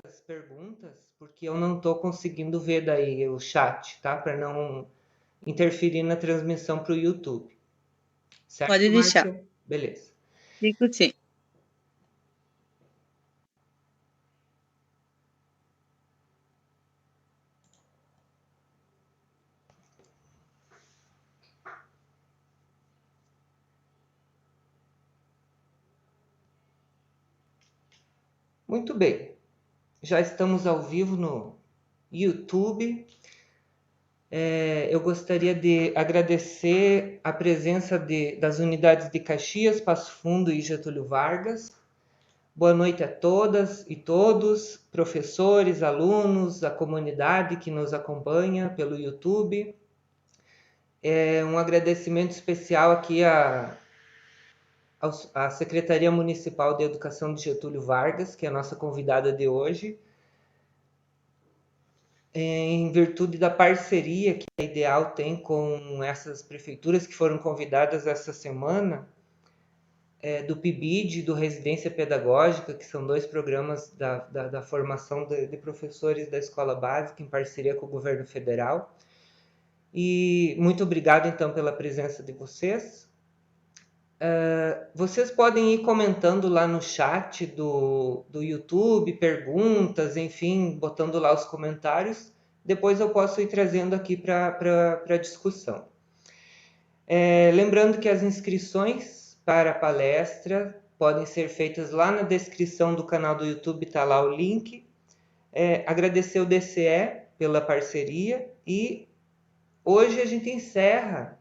as perguntas, porque eu não estou conseguindo ver daí o chat, tá? Para não interferir na transmissão para o YouTube. Certo, Pode deixar. Márcia? Beleza. Fico sim. Muito bem. Já estamos ao vivo no YouTube. Eu gostaria de agradecer a presença das unidades de Caxias, Passo Fundo e Getúlio Vargas. Boa noite a todas e todos, professores, alunos, a comunidade que nos acompanha pelo YouTube. Um agradecimento especial aqui à Secretaria Municipal de Educação de Getúlio Vargas, que é a nossa convidada de hoje, em virtude da parceria que a Ideal tem com essas prefeituras que foram convidadas essa semana, do PIBID e do Residência Pedagógica, que são dois programas da formação de professores da escola básica, em parceria com o governo federal. E muito obrigado, então, pela presença de vocês. Vocês podem ir comentando lá no chat do YouTube, perguntas, enfim, botando lá os comentários. Depois eu posso ir trazendo aqui para a discussão. Lembrando que as inscrições para a palestra podem ser feitas lá na descrição do canal do YouTube, está lá o link. Agradecer o DCE pela parceria e hoje a gente encerra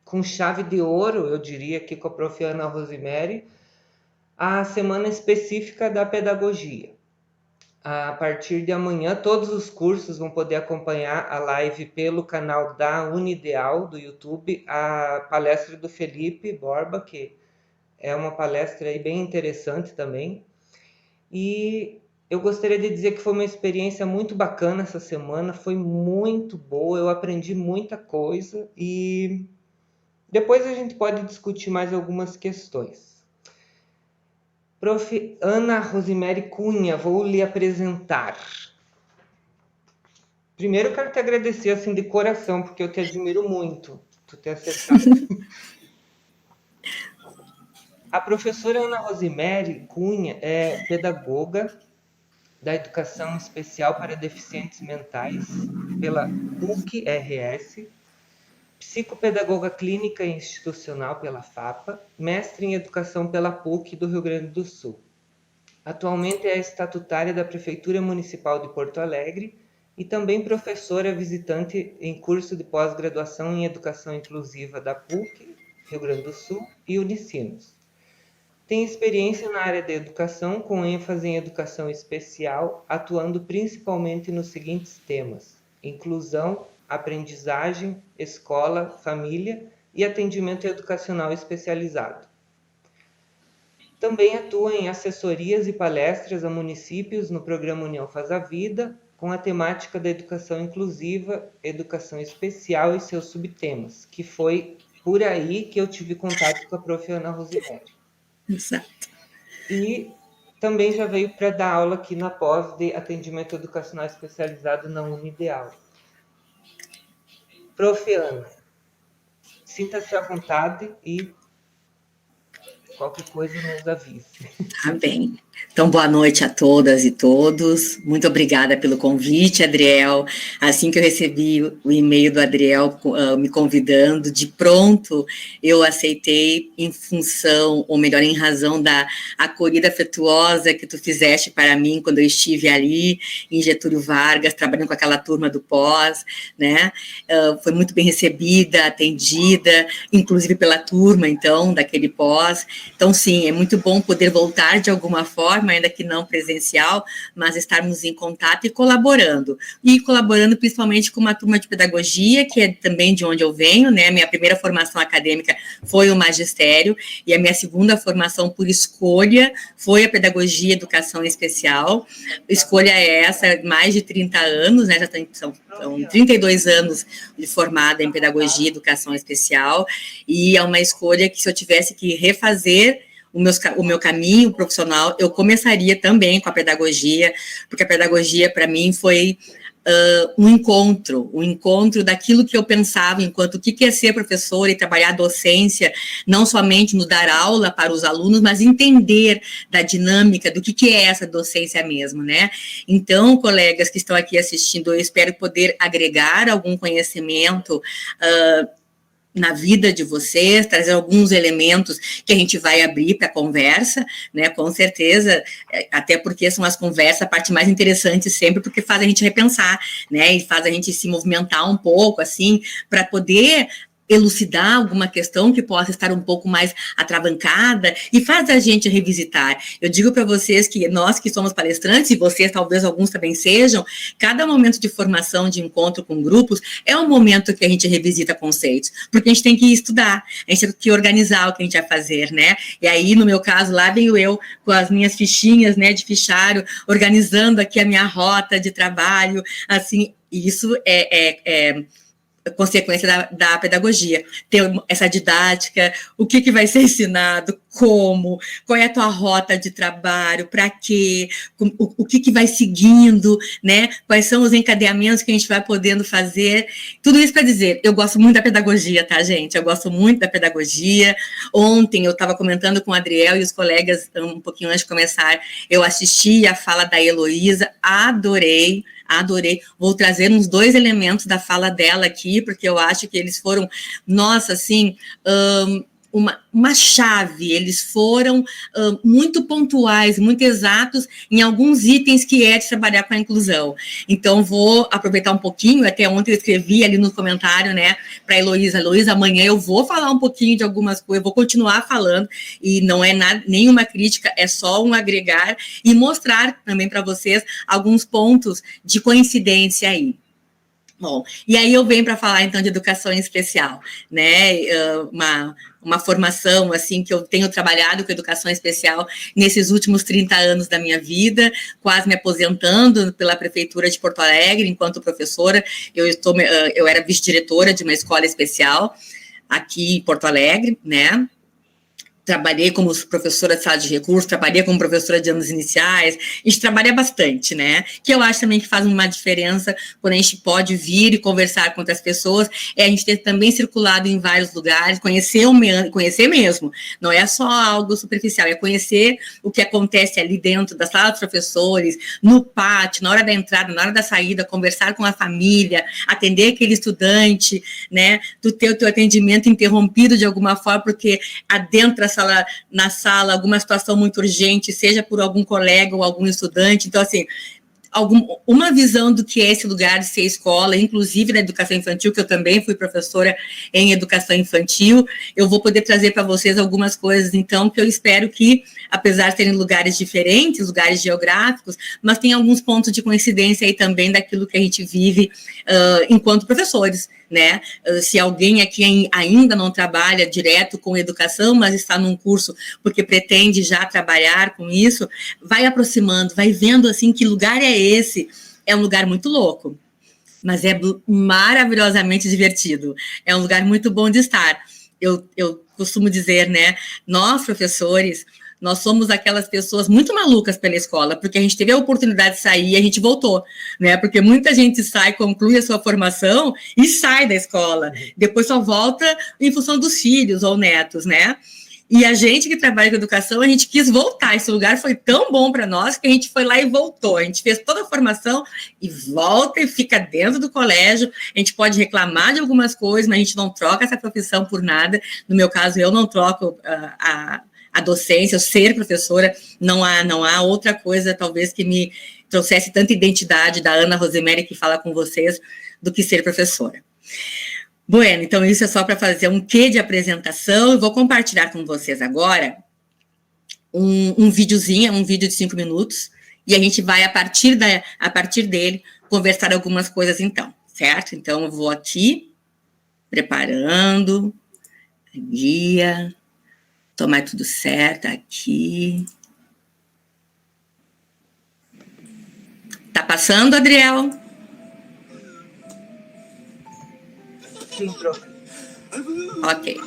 com chave de ouro, eu diria aqui com a prof. Ana Rosemary, a semana específica da pedagogia. A partir de amanhã, todos os cursos vão poder acompanhar a live pelo canal da Unideal do YouTube, a palestra do Felipe Borba, que é uma palestra aí bem interessante também. E eu gostaria de dizer que foi uma experiência muito bacana essa semana, foi muito boa, eu aprendi muita coisa e depois a gente pode discutir mais algumas questões. Prof. Ana Rosemary Cunha, vou lhe apresentar. Primeiro eu quero te agradecer assim de coração, porque eu te admiro muito, tu ter acertado. A professora Ana Rosemary Cunha é pedagoga da Educação Especial para Deficientes Mentais pela PUC-RS, psicopedagoga clínica e institucional pela FAPA, mestre em educação pela PUC do Rio Grande do Sul. Atualmente é estatutária da Prefeitura Municipal de Porto Alegre e também professora visitante em curso de pós-graduação em Educação Inclusiva da PUC, Rio Grande do Sul, e Unicinos. Tem experiência na área de educação, com ênfase em educação especial, atuando principalmente nos seguintes temas: inclusão, aprendizagem, escola, família e atendimento educacional especializado. Também atua em assessorias e palestras a municípios no programa União Faz a Vida, com a temática da educação inclusiva, educação especial e seus subtemas, que foi por aí que eu tive contato com a prof. Ana Rosemary. Exato. E também já veio para dar aula aqui na pós de atendimento educacional especializado na Unideal. Prof. Ana, sinta-se à vontade e qualquer coisa nos avise. Tá bem. Então, boa noite a todas e todos. Muito obrigada pelo convite, Adriel. Assim que eu recebi o e-mail do Adriel me convidando, de pronto eu aceitei em função, ou melhor, em razão da acolhida afetuosa que tu fizeste para mim quando eu estive ali em Getúlio Vargas, trabalhando com aquela turma do pós, né? Foi muito bem recebida, atendida, inclusive pela turma, então, daquele pós. Então, sim, é muito bom poder voltar de alguma forma, ainda que não presencial, mas estarmos em contato e colaborando. E colaborando principalmente com uma turma de pedagogia, que é também de onde eu venho, né? Minha primeira formação acadêmica foi o magistério, e a minha segunda formação por escolha foi a pedagogia e educação especial. Escolha é essa, mais de 30 anos, né? Já são 32 anos de formada em pedagogia e educação especial, e é uma escolha que, se eu tivesse que refazer o meu caminho profissional, eu começaria também com a pedagogia, porque a pedagogia, para mim, foi um encontro daquilo que eu pensava enquanto o que é ser professor e trabalhar a docência, não somente no dar aula para os alunos, mas entender da dinâmica, do que é essa docência mesmo, né? Então, colegas que estão aqui assistindo, eu espero poder agregar algum conhecimento na vida de vocês, trazer alguns elementos que a gente vai abrir para a conversa, né, com certeza, até porque são as conversas a parte mais interessante sempre, porque faz a gente repensar, né, e faz a gente se movimentar um pouco, assim, para poder elucidar alguma questão que possa estar um pouco mais atravancada e faz a gente revisitar. Eu digo para vocês que nós que somos palestrantes, e vocês talvez alguns também sejam, cada momento de formação, de encontro com grupos, é um momento que a gente revisita conceitos, porque a gente tem que estudar, a gente tem que organizar o que a gente vai fazer, né? E aí, no meu caso, lá venho eu com as minhas fichinhas, né, de fichário, organizando aqui a minha rota de trabalho, assim, e isso é consequência da pedagogia, ter essa didática, o que vai ser ensinado, como, qual é a tua rota de trabalho, para quê, o que vai seguindo, né, quais são os encadeamentos que a gente vai podendo fazer, tudo isso para dizer, eu gosto muito da pedagogia, tá, gente, eu gosto muito da pedagogia. Ontem eu estava comentando com o Adriel e os colegas, um pouquinho antes de começar, eu assisti a fala da Heloísa, adorei, vou trazer uns 2 elementos da fala dela aqui, porque eu acho que eles foram, nossa, assim, uma chave, eles foram muito pontuais, muito exatos em alguns itens que é de trabalhar com a inclusão. Então, vou aproveitar um pouquinho, até ontem eu escrevi ali no comentário, né, para a Heloísa, amanhã eu vou falar um pouquinho de algumas coisas, vou continuar falando, e não é nenhuma crítica, é só um agregar e mostrar também para vocês alguns pontos de coincidência aí. Bom, e aí eu venho para falar, então, de educação especial, né, uma formação, assim, que eu tenho trabalhado com educação especial nesses últimos 30 anos da minha vida, quase me aposentando pela Prefeitura de Porto Alegre, enquanto professora, eu era vice-diretora de uma escola especial aqui em Porto Alegre, né, trabalhei como professora de sala de recursos, trabalhei como professora de anos iniciais, a gente trabalha bastante, né, que eu acho também que faz uma diferença quando a gente pode vir e conversar com outras pessoas, a gente ter também circulado em vários lugares, conhecer mesmo, não é só algo superficial, é conhecer o que acontece ali dentro da sala dos professores, no pátio, na hora da entrada, na hora da saída, conversar com a família, atender aquele estudante, né, tu ter o teu atendimento interrompido de alguma forma, porque adentro na sala, alguma situação muito urgente, seja por algum colega ou algum estudante. Então, assim, uma visão do que é esse lugar de ser escola, inclusive na educação infantil, que eu também fui professora em educação infantil, eu vou poder trazer para vocês algumas coisas, então, que eu espero que, apesar de terem lugares diferentes, lugares geográficos, mas tem alguns pontos de coincidência aí também daquilo que a gente vive enquanto professores, né? Se alguém aqui ainda não trabalha direto com educação, mas está num curso porque pretende já trabalhar com isso, vai aproximando, vai vendo, assim, que lugar é esse. É um lugar muito louco, mas é maravilhosamente divertido. É um lugar muito bom de estar. Eu costumo dizer, né, nós, professores, nós somos aquelas pessoas muito malucas pela escola, porque a gente teve a oportunidade de sair e a gente voltou, né? Porque muita gente sai, conclui a sua formação e sai da escola. Depois só volta em função dos filhos ou netos, né? E a gente que trabalha com educação, a gente quis voltar. Esse lugar foi tão bom para nós que a gente foi lá e voltou. A gente fez toda a formação e volta e fica dentro do colégio. A gente pode reclamar de algumas coisas, mas a gente não troca essa profissão por nada. No meu caso, eu não troco a docência, eu ser professora, não há outra coisa, talvez, que me trouxesse tanta identidade da Ana Rosemary, que fala com vocês, do que ser professora. Bueno, então isso é só para fazer um quê de apresentação. Eu vou compartilhar com vocês agora um videozinho, um vídeo de 5 minutos, e a gente vai, a partir dele, conversar algumas coisas então, certo? Então, eu vou aqui, preparando, guia, tomar tudo certo aqui. Tá passando, Adriel? Sim, prof. Ok.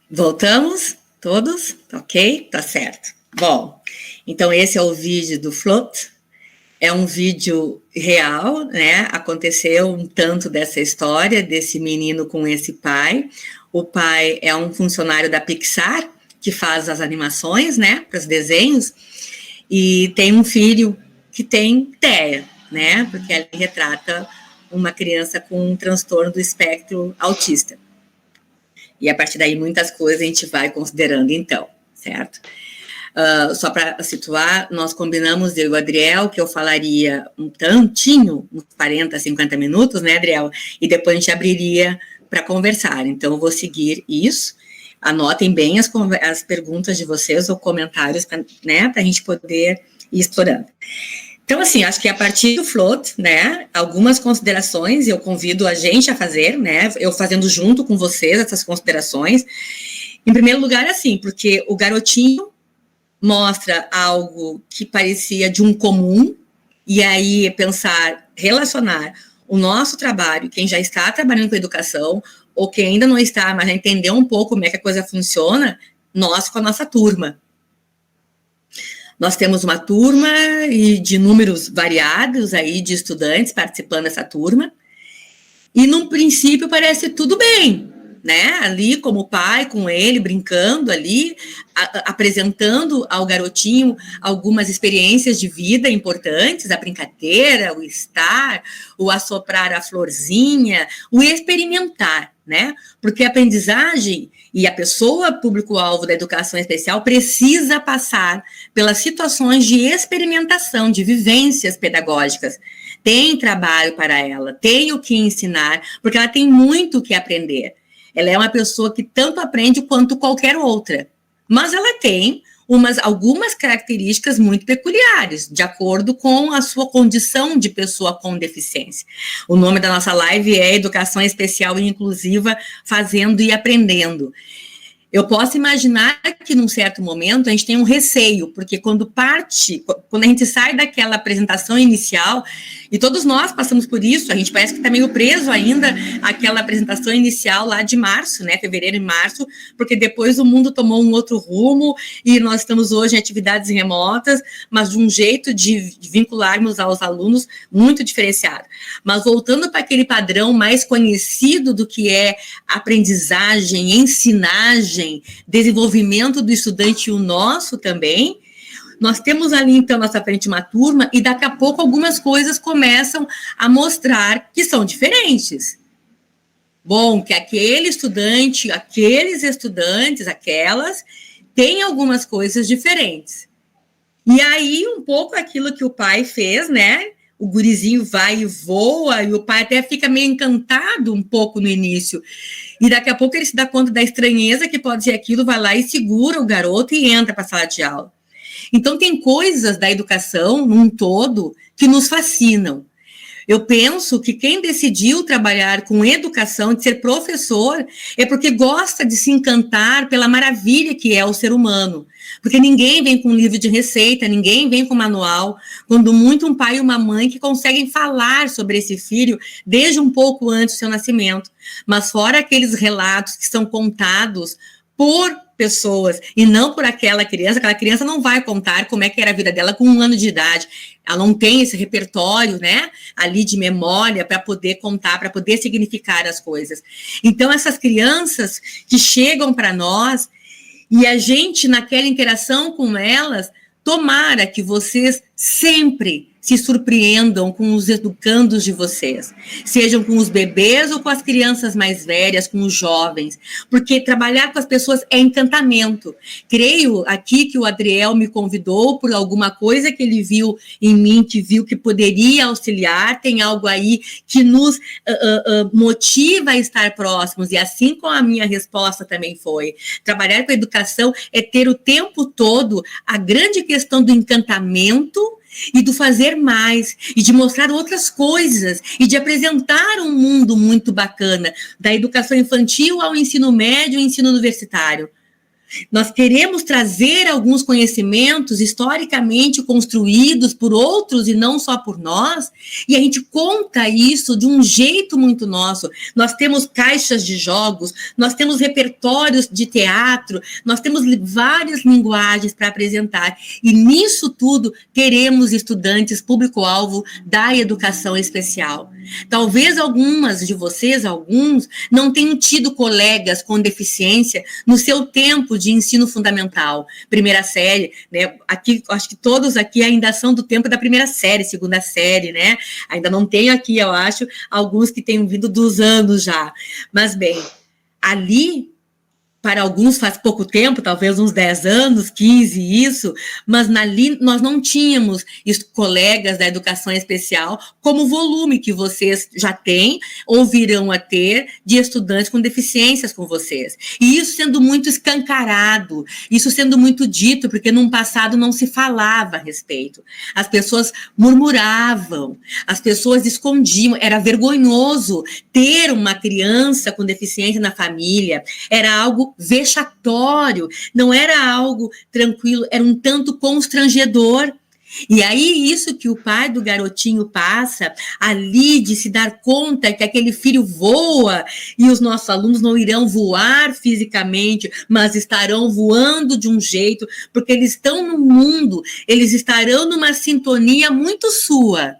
Voltamos? Todos? Ok? Tá certo. Bom, então esse é o vídeo do Float. É um vídeo real, né? Aconteceu um tanto dessa história, desse menino com esse pai. O pai é um funcionário da Pixar, que faz as animações, né? Para os desenhos. E tem um filho que tem TEA, né? Porque ele retrata uma criança com um transtorno do espectro autista. E a partir daí muitas coisas a gente vai considerando então, certo? Só para situar, nós combinamos, eu e o Adriel, que eu falaria um tantinho, uns 40, 50 minutos, né, Adriel? E depois a gente abriria para conversar. Então, eu vou seguir isso. Anotem bem as perguntas de vocês ou comentários, né, para a gente poder ir explorando. Então, assim, acho que a partir do Float, né, algumas considerações, eu convido a gente a fazer, né, eu fazendo junto com vocês essas considerações. Em primeiro lugar, assim, porque o garotinho mostra algo que parecia de um comum, e aí pensar, relacionar o nosso trabalho, quem já está trabalhando com educação, ou quem ainda não está, mas já entendeu um pouco como é que a coisa funciona, nós com a nossa turma. Nós temos uma turma e de números variados aí de estudantes participando dessa turma, e num princípio parece tudo bem, né? Ali como pai, com ele, brincando ali, apresentando ao garotinho algumas experiências de vida importantes, a brincadeira, o estar, o assoprar a florzinha, o experimentar, né? Porque a aprendizagem e a pessoa público-alvo da educação especial precisa passar pelas situações de experimentação, de vivências pedagógicas. Tem trabalho para ela, tem o que ensinar, porque ela tem muito o que aprender. Ela é uma pessoa que tanto aprende quanto qualquer outra, mas ela tem algumas características muito peculiares, de acordo com a sua condição de pessoa com deficiência. O nome da nossa live é Educação Especial e Inclusiva, Fazendo e Aprendendo. Eu posso imaginar que, num certo momento, a gente tem um receio, porque quando a gente sai daquela apresentação inicial, e todos nós passamos por isso, a gente parece que está meio preso ainda àquela apresentação inicial lá de março, né, fevereiro e março, porque depois o mundo tomou um outro rumo, e nós estamos hoje em atividades remotas, mas de um jeito de vincularmos aos alunos muito diferenciado. Mas voltando para aquele padrão mais conhecido do que é aprendizagem, ensinagem, desenvolvimento do estudante e o nosso também, nós temos ali, então, nossa frente uma turma e daqui a pouco algumas coisas começam a mostrar que são diferentes. Bom, que aquele estudante, aqueles estudantes, aquelas, têm algumas coisas diferentes. E aí, um pouco aquilo que o pai fez, né? O gurizinho vai e voa, e o pai até fica meio encantado um pouco no início. E daqui a pouco ele se dá conta da estranheza que pode ser aquilo, vai lá e segura o garoto e entra para a sala de aula. Então, tem coisas da educação, num todo, que nos fascinam. Eu penso que quem decidiu trabalhar com educação, de ser professor, é porque gosta de se encantar pela maravilha que é o ser humano. Porque ninguém vem com um livro de receita, ninguém vem com manual, quando muito um pai e uma mãe que conseguem falar sobre esse filho desde um pouco antes do seu nascimento. Mas fora aqueles relatos que são contados por pessoas e não por aquela criança não vai contar como é que era a vida dela com 1 ano de idade. Ela não tem esse repertório, né, ali de memória para poder contar, para poder significar as coisas. Então, essas crianças que chegam para nós e a gente, naquela interação com elas, tomara que vocês sempre se surpreendam com os educandos de vocês, sejam com os bebês ou com as crianças mais velhas, com os jovens, porque trabalhar com as pessoas é encantamento. Creio aqui que o Adriel me convidou por alguma coisa que ele viu em mim, que viu que poderia auxiliar, tem algo aí que nos motiva a estar próximos, e assim como a minha resposta também foi. Trabalhar com a educação é ter o tempo todo a grande questão do encantamento e do fazer mais, e de mostrar outras coisas, e de apresentar um mundo muito bacana, da educação infantil ao ensino médio e ensino universitário. Nós queremos trazer alguns conhecimentos historicamente construídos por outros e não só por nós, e a gente conta isso de um jeito muito nosso. Nós temos caixas de jogos, nós temos repertórios de teatro, nós temos várias linguagens para apresentar, e nisso tudo teremos estudantes público-alvo da educação especial. Talvez algumas de vocês, alguns, não tenham tido colegas com deficiência no seu tempo de ensino fundamental, primeira série, né? Aqui, acho que todos aqui ainda são do tempo da primeira série, segunda série, né? Ainda não tenho aqui, eu acho, alguns que tenham vindo dos anos já. Mas, bem, ali, para alguns faz pouco tempo, talvez uns 10 anos, 15, isso, mas ali nós não tínhamos colegas da educação especial como o volume que vocês já têm ou virão a ter de estudantes com deficiências com vocês. E isso sendo muito escancarado, isso sendo muito dito, porque num passado não se falava a respeito. As pessoas murmuravam, as pessoas escondiam, era vergonhoso ter uma criança com deficiência na família, era algo vexatório, não era algo tranquilo, era um tanto constrangedor. E aí, isso que o pai do garotinho passa, ali de se dar conta que aquele filho voa, e os nossos alunos não irão voar fisicamente, mas estarão voando de um jeito, porque eles estão no mundo, eles estarão numa sintonia muito sua.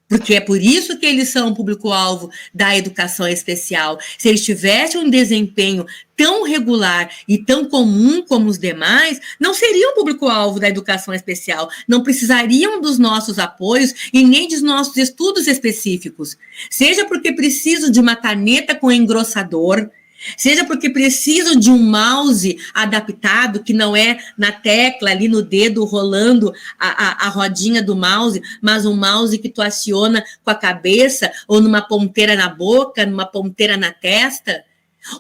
Porque é por isso que eles são público-alvo da educação especial. Se eles tivessem um desempenho tão regular e tão comum como os demais, não seriam público-alvo da educação especial, não precisariam dos nossos apoios e nem dos nossos estudos específicos. Seja porque precisam de uma caneta com engrossador, seja porque precisam de um mouse adaptado, que não é na tecla, ali no dedo, rolando a rodinha do mouse, mas um mouse que tu aciona com a cabeça, ou numa ponteira na boca, numa ponteira na testa,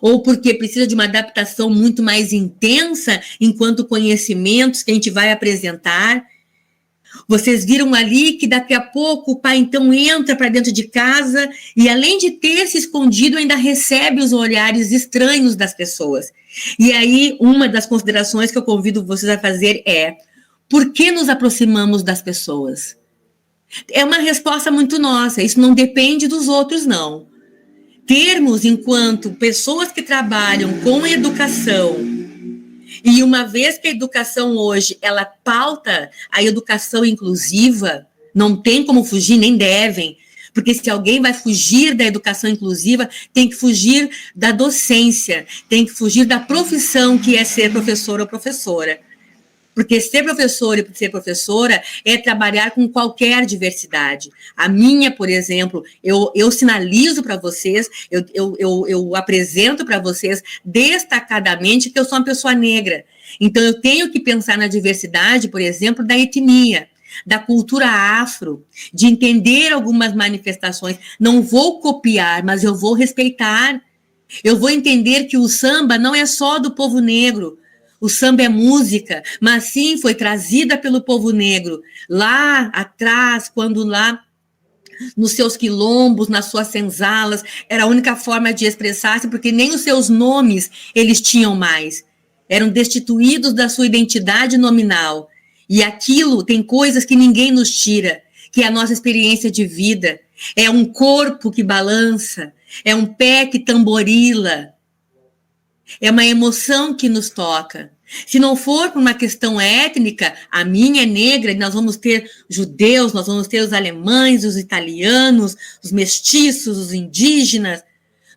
ou porque precisa de uma adaptação muito mais intensa enquanto conhecimentos que a gente vai apresentar. Vocês viram ali que daqui a pouco o pai, então, entra para dentro de casa e, além de ter se escondido, ainda recebe os olhares estranhos das pessoas. E aí, uma das considerações que eu convido vocês a fazer é: por que nos aproximamos das pessoas? É uma resposta muito nossa, isso não depende dos outros, não. Termos, enquanto pessoas que trabalham com educação, e uma vez que a educação hoje, ela pauta a educação inclusiva, não tem como fugir, nem devem, porque se alguém vai fugir da educação inclusiva, tem que fugir da docência, tem que fugir da profissão que é ser professor ou professora. Porque ser professor e ser professora é trabalhar com qualquer diversidade. A minha, por exemplo, eu sinalizo para vocês, eu apresento para vocês destacadamente que eu sou uma pessoa negra. Então, eu tenho que pensar na diversidade, por exemplo, da etnia, da cultura afro, de entender algumas manifestações. Não vou copiar, mas eu vou respeitar. Eu vou entender que o samba não é só do povo negro. O samba é música, mas sim foi trazida pelo povo negro, lá atrás, quando lá nos seus quilombos, nas suas senzalas, era a única forma de expressar-se, porque nem os seus nomes eles tinham mais. Eram destituídos da sua identidade nominal. E aquilo tem coisas que ninguém nos tira, que é a nossa experiência de vida. É um corpo que balança, é um pé que tamborila, é uma emoção que nos toca. Se não for por uma questão étnica, a minha é negra, e nós vamos ter judeus, nós vamos ter os alemães, os italianos, os mestiços, os indígenas.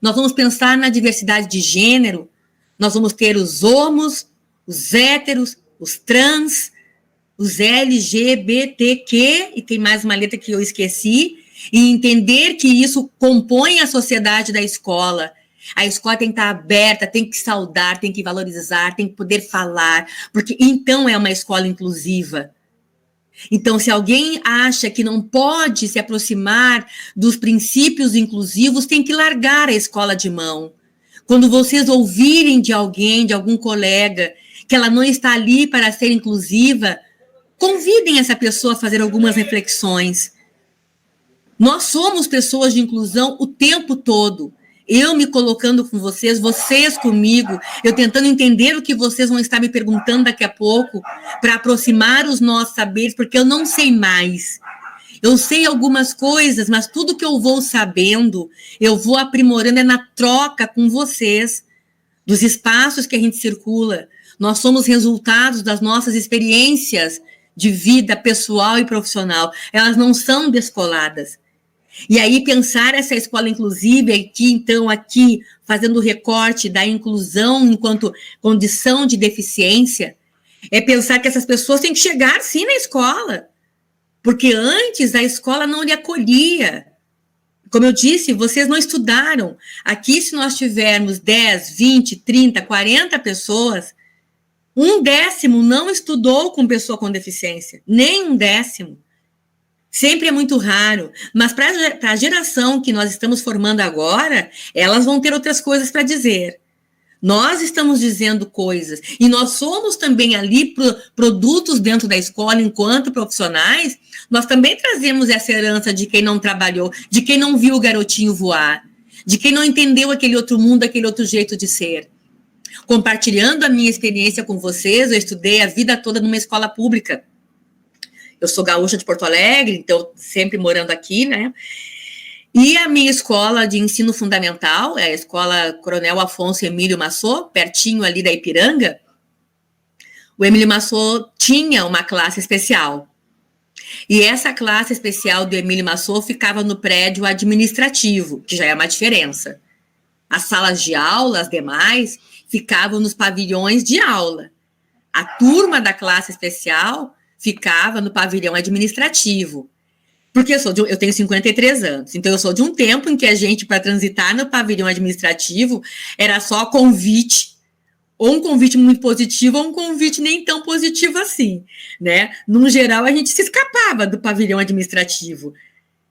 Nós vamos pensar na diversidade de gênero. Nós vamos ter os homos, os héteros, os trans, os LGBTQ, e tem mais uma letra que eu esqueci, e entender que isso compõe a sociedade da escola. A escola tem que estar aberta, tem que saudar, tem que valorizar, tem que poder falar, porque então é uma escola inclusiva. Então, se alguém acha que não pode se aproximar dos princípios inclusivos, tem que largar a escola de mão. Quando vocês ouvirem de alguém, de algum colega, que ela não está ali para ser inclusiva, convidem essa pessoa a fazer algumas reflexões. Nós somos pessoas de inclusão o tempo todo. eu me colocando com vocês, vocês comigo, eu tentando entender o que vocês vão estar me perguntando daqui a pouco, para aproximar os nossos saberes, porque eu não sei mais. Eu sei algumas coisas, mas tudo que eu vou sabendo, eu vou aprimorando na troca com vocês, dos espaços que a gente circula. Nós somos resultados das nossas experiências de vida pessoal e profissional. Elas não são descoladas. E aí pensar essa escola inclusiva aqui, fazendo o recorte da inclusão enquanto condição de deficiência, é pensar que essas pessoas têm que chegar, sim, na escola. Porque antes a escola não lhe acolhia. Como eu disse, vocês não estudaram. Aqui, se nós tivermos 10, 20, 30, 40 pessoas, 1/10 não estudou com pessoa com deficiência. Nem 1/10. Sempre é muito raro. Mas para a geração que nós estamos formando agora, elas vão ter outras coisas para dizer. Nós estamos dizendo coisas, e nós somos também ali produtos dentro da escola, enquanto profissionais, nós também trazemos essa herança de quem não trabalhou, de quem não viu o garotinho voar, de quem não entendeu aquele outro mundo, aquele outro jeito de ser. Compartilhando a minha experiência com vocês, eu estudei a vida toda numa escola pública. Eu sou gaúcha de Porto Alegre, então sempre morando aqui, né? E a minha escola de ensino fundamental, a escola Coronel Afonso Emílio Massot, pertinho ali da Ipiranga, o Emílio Massot tinha uma classe especial. E essa classe especial do Emílio Massot ficava no prédio administrativo, que já é uma diferença. As salas de aula, as demais, ficavam nos pavilhões de aula. A turma da classe especial ficava no pavilhão administrativo. Porque eu tenho 53 anos, então eu sou de um tempo em que a gente, para transitar no pavilhão administrativo, era só convite, ou um convite muito positivo, ou um convite nem tão positivo assim, né? No geral, a gente se escapava do pavilhão administrativo.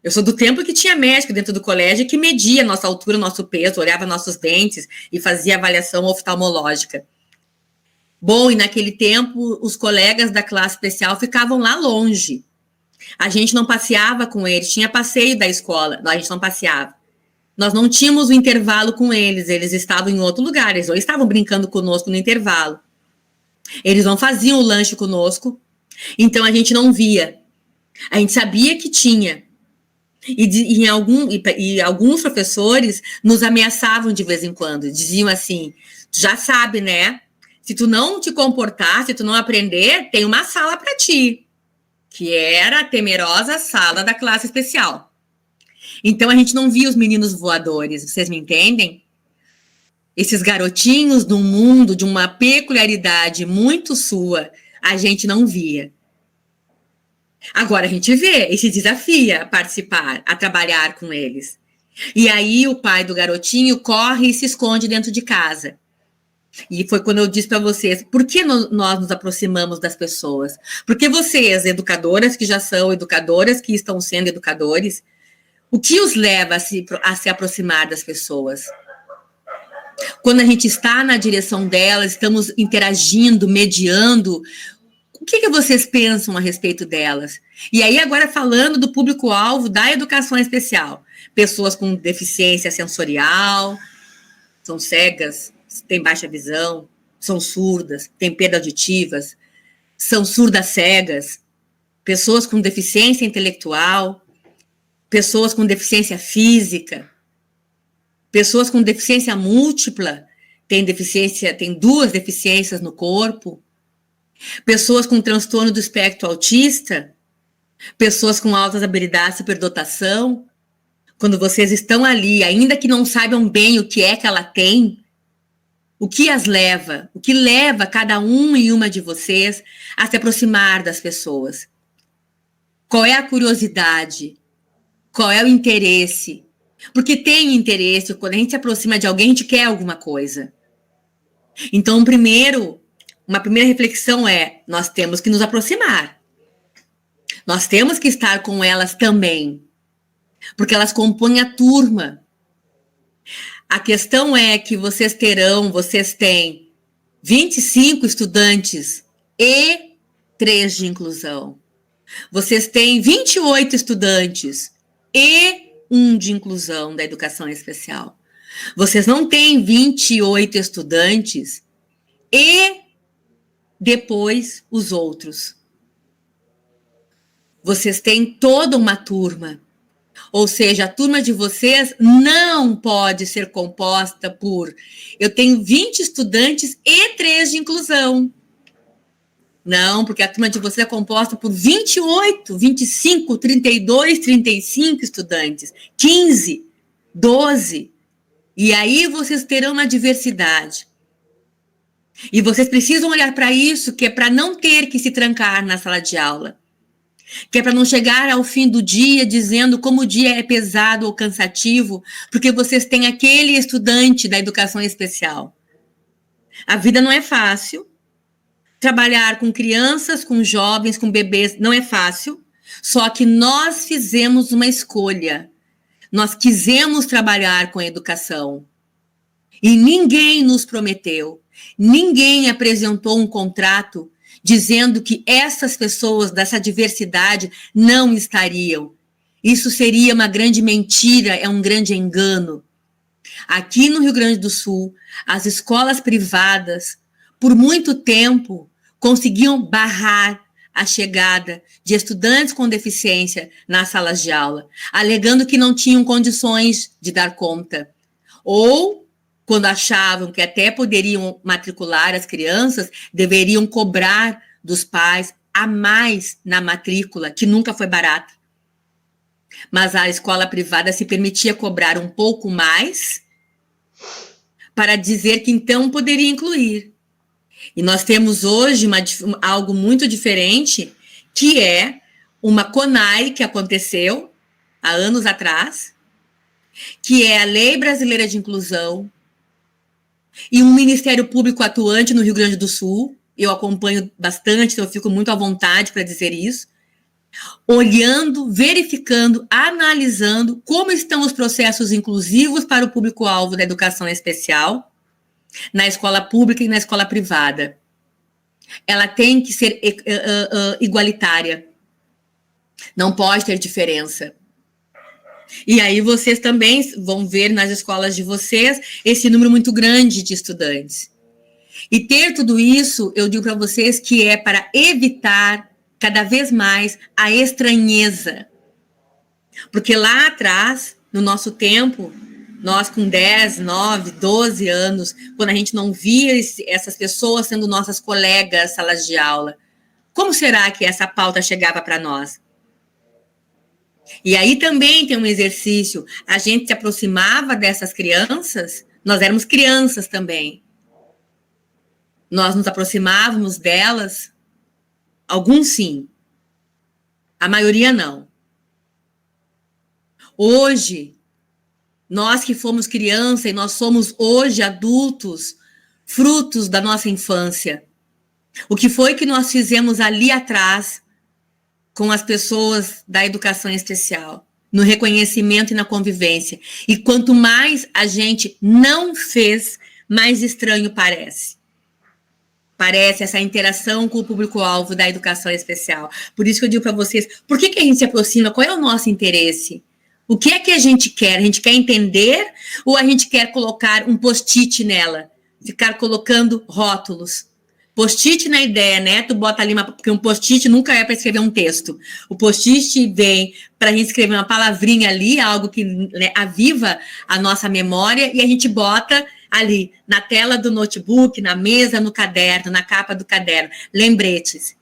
Eu sou do tempo que tinha médico dentro do colégio que media nossa altura, nosso peso, olhava nossos dentes e fazia avaliação oftalmológica. Bom, e naquele tempo, os colegas da classe especial ficavam lá longe. A gente não passeava com eles, tinha passeio da escola, a gente não passeava. Nós não tínhamos o intervalo com eles estavam em outro lugar, eles ou estavam brincando conosco no intervalo. Eles não faziam o lanche conosco, então a gente não via. A gente sabia que tinha. E alguns professores nos ameaçavam de vez em quando, diziam assim, já sabe, né? Se tu não te comportar, se tu não aprender, tem uma sala para ti. Que era a temerosa sala da classe especial. Então, a gente não via os meninos voadores, vocês me entendem? Esses garotinhos num mundo de uma peculiaridade muito sua, a gente não via. Agora a gente vê e se desafia a participar, a trabalhar com eles. E aí o pai do garotinho corre e se esconde dentro de casa. E foi quando eu disse para vocês, por que nós nos aproximamos das pessoas? Porque vocês, educadoras que já são educadoras, que estão sendo educadores, o que os leva a se aproximar das pessoas? Quando a gente está na direção delas, estamos interagindo, mediando, o que vocês pensam a respeito delas? E aí agora falando do público-alvo da educação especial, pessoas com deficiência sensorial, são cegas, têm baixa visão, são surdas, têm perda auditivas, são surdas cegas, pessoas com deficiência intelectual, pessoas com deficiência física, pessoas com deficiência múltipla, têm 2 deficiências no corpo, pessoas com transtorno do espectro autista, pessoas com altas habilidades de superdotação. Quando vocês estão ali, ainda que não saibam bem o que é que ela tem, o que as leva, o que leva cada um e uma de vocês a se aproximar das pessoas? Qual é a curiosidade? Qual é o interesse? Porque tem interesse, quando a gente se aproxima de alguém, a gente quer alguma coisa. Então, uma primeira reflexão é, nós temos que nos aproximar. Nós temos que estar com elas também, porque elas compõem a turma. A questão é que vocês têm 25 estudantes e 3 de inclusão. Vocês têm 28 estudantes e 1 de inclusão da educação especial. Vocês não têm 28 estudantes e depois os outros. Vocês têm toda uma turma. Ou seja, a turma de vocês não pode ser composta por... Eu tenho 20 estudantes e 3 de inclusão. Não, porque a turma de vocês é composta por 28, 25, 32, 35 estudantes. 15, 12. E aí vocês terão uma diversidade. E vocês precisam olhar para isso, que é para não ter que se trancar na sala de aula. Que é para não chegar ao fim do dia dizendo como o dia é pesado ou cansativo, porque vocês têm aquele estudante da educação especial. A vida não é fácil. Trabalhar com crianças, com jovens, com bebês, não é fácil. Só que nós fizemos uma escolha. Nós quisemos trabalhar com a educação. E ninguém nos prometeu, ninguém apresentou um contrato dizendo que essas pessoas dessa diversidade não estariam. Isso seria uma grande mentira, é um grande engano. Aqui no Rio Grande do Sul, as escolas privadas, por muito tempo, conseguiam barrar a chegada de estudantes com deficiência nas salas de aula, alegando que não tinham condições de dar conta. Ou, quando achavam que até poderiam matricular as crianças, deveriam cobrar dos pais a mais na matrícula, que nunca foi barata. Mas a escola privada se permitia cobrar um pouco mais para dizer que então poderia incluir. E nós temos hoje algo muito diferente, que é uma CONAI que aconteceu há anos atrás, que é a Lei Brasileira de Inclusão, e um Ministério Público atuante no Rio Grande do Sul. Eu acompanho bastante, então eu fico muito à vontade para dizer isso, olhando, verificando, analisando como estão os processos inclusivos para o público-alvo da educação especial, na escola pública e na escola privada. Ela tem que ser igualitária. Não pode ter diferença. E aí vocês também vão ver nas escolas de vocês esse número muito grande de estudantes. E ter tudo isso, eu digo para vocês que é para evitar cada vez mais a estranheza. Porque lá atrás, no nosso tempo, nós com 10, 9, 12 anos, quando a gente não via essas pessoas sendo nossas colegas salas de aula, como será que essa pauta chegava para nós? E aí também tem um exercício, a gente se aproximava dessas crianças, nós éramos crianças também. Nós nos aproximávamos delas, alguns sim, a maioria não. Hoje, nós que fomos criança e nós somos hoje adultos, frutos da nossa infância. O que foi que nós fizemos ali atrás com as pessoas da educação especial, no reconhecimento e na convivência. E quanto mais a gente não fez, mais estranho parece. Parece essa interação com o público-alvo da educação especial. Por isso que eu digo para vocês, por que a gente se aproxima? Qual é o nosso interesse? O que é que a gente quer? A gente quer entender ou a gente quer colocar um post-it nela? Ficar colocando rótulos. Post-it na ideia, né? Tu bota ali, porque um post-it nunca é para escrever um texto. O post-it vem para a gente escrever uma palavrinha ali, algo que, né, aviva a nossa memória, e a gente bota ali na tela do notebook, na mesa, no caderno, na capa do caderno. Lembretes.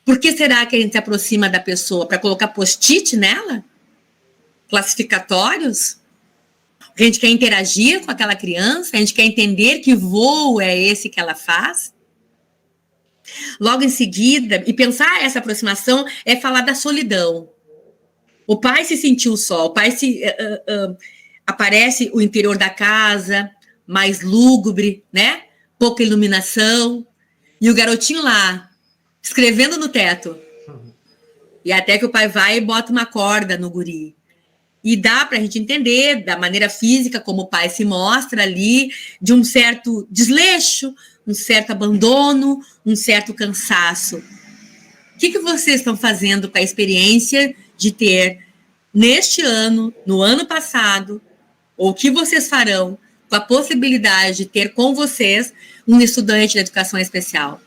Por que será que a gente se aproxima da pessoa? Para colocar post-it nela? Classificatórios? A gente quer interagir com aquela criança, a gente quer entender que voo é esse que ela faz. Logo em seguida, e pensar essa aproximação é falar da solidão. O pai se sentiu só, o pai aparece o interior da casa, mais lúgubre, né? Pouca iluminação, e o garotinho lá, escrevendo no teto. E até que o pai vai e bota uma corda no guri. E dá para a gente entender, da maneira física, como o pai se mostra ali, de um certo desleixo, um certo abandono, um certo cansaço. O que vocês estão fazendo com a experiência de ter, neste ano, no ano passado, ou o que vocês farão com a possibilidade de ter com vocês um estudante de educação especial.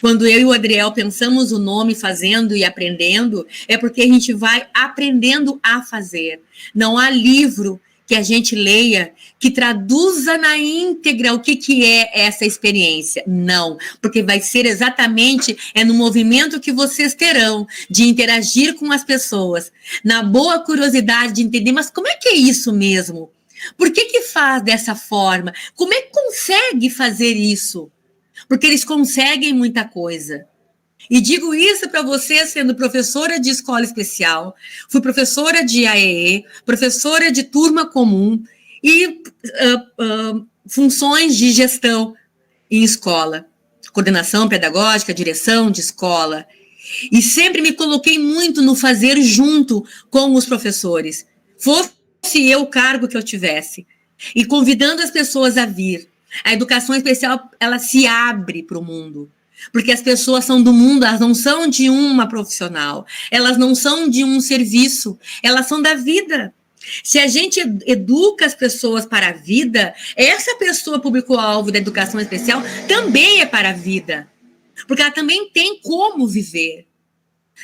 Quando eu e o Adriel pensamos o nome Fazendo e Aprendendo, é porque a gente vai aprendendo a fazer. Não há livro que a gente leia que traduza na íntegra o que é essa experiência. Não, porque vai ser exatamente no movimento que vocês terão de interagir com as pessoas, na boa curiosidade de entender, mas como é que é isso mesmo? Por que faz dessa forma? Como é que consegue fazer isso? Porque eles conseguem muita coisa. E digo isso para você, sendo professora de escola especial, fui professora de AEE, professora de turma comum e funções de gestão em escola, coordenação pedagógica, direção de escola. E sempre me coloquei muito no fazer junto com os professores, fosse eu o cargo que eu tivesse, e convidando as pessoas a vir. A educação especial, ela se abre para o mundo, porque as pessoas são do mundo, elas não são de uma profissional, elas não são de um serviço, elas são da vida. Se a gente educa as pessoas para a vida, essa pessoa público-alvo da educação especial também é para a vida, porque ela também tem como viver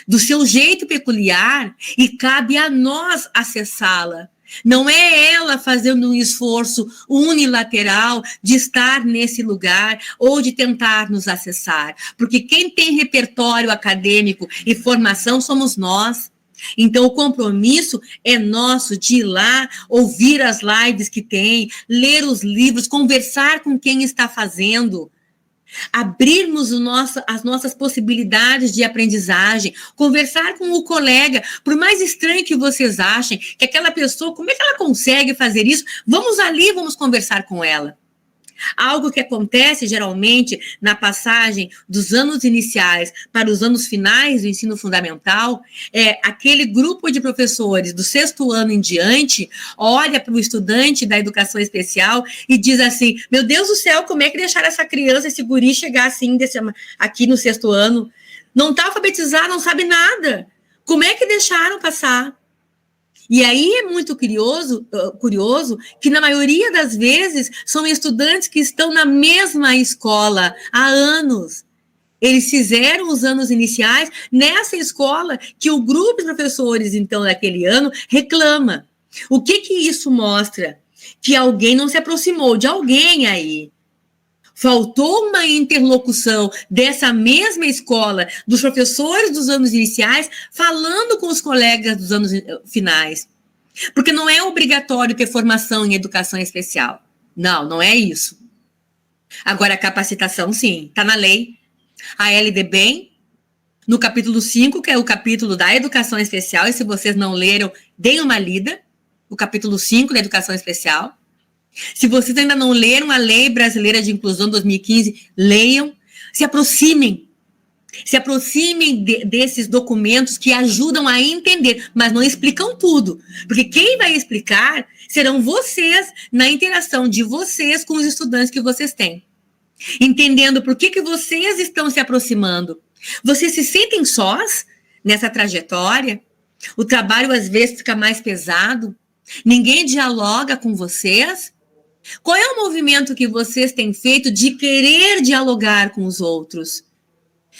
do seu jeito peculiar e cabe a nós acessá-la. Não é ela fazendo um esforço unilateral de estar nesse lugar ou de tentar nos acessar, porque quem tem repertório acadêmico e formação somos nós. Então, o compromisso é nosso de ir lá, ouvir as lives que tem, ler os livros, conversar com quem está fazendo, abrirmos as nossas possibilidades de aprendizagem, conversar com o colega, por mais estranho que vocês achem, que aquela pessoa, como é que ela consegue fazer isso? Vamos ali, vamos conversar com ela. Algo que acontece geralmente na passagem dos anos iniciais para os anos finais do ensino fundamental é aquele grupo de professores do 6º ano em diante olha para o estudante da educação especial e diz assim, meu Deus do céu, como é que deixaram essa criança, esse guri chegar assim aqui no 6º ano? Não está alfabetizado, não sabe nada. Como é que deixaram passar? E aí é muito curioso que, na maioria das vezes, são estudantes que estão na mesma escola há anos. Eles fizeram os anos iniciais nessa escola que o grupo de professores, então, daquele ano, reclama. O que isso mostra? Que alguém não se aproximou de alguém aí. Faltou uma interlocução dessa mesma escola, dos professores dos anos iniciais, falando com os colegas dos anos finais. Porque não é obrigatório ter formação em educação especial. Não, não é isso. Agora, a capacitação, sim, está na lei. A LDB, no capítulo 5, que é o capítulo da educação especial, e se vocês não leram, deem uma lida, o capítulo 5 da educação especial. Se vocês ainda não leram a Lei Brasileira de Inclusão 2015, leiam, se aproximem desses documentos que ajudam a entender, mas não explicam tudo, porque quem vai explicar serão vocês, na interação de vocês com os estudantes que vocês têm, entendendo por que vocês estão se aproximando. Vocês se sentem sós nessa trajetória? O trabalho às vezes fica mais pesado? Ninguém dialoga com vocês? Qual é o movimento que vocês têm feito de querer dialogar com os outros?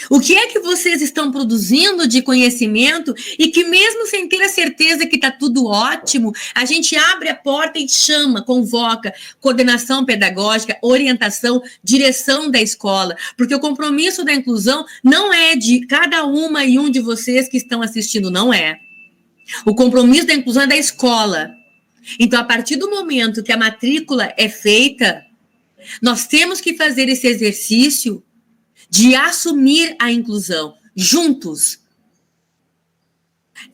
O que é que vocês estão produzindo de conhecimento e que mesmo sem ter a certeza que está tudo ótimo, a gente abre a porta e chama, convoca coordenação pedagógica, orientação, direção da escola, porque o compromisso da inclusão não é de cada uma e um de vocês que estão assistindo, não é. O compromisso da inclusão é da escola. Então, a partir do momento que a matrícula é feita, nós temos que fazer esse exercício de assumir a inclusão juntos.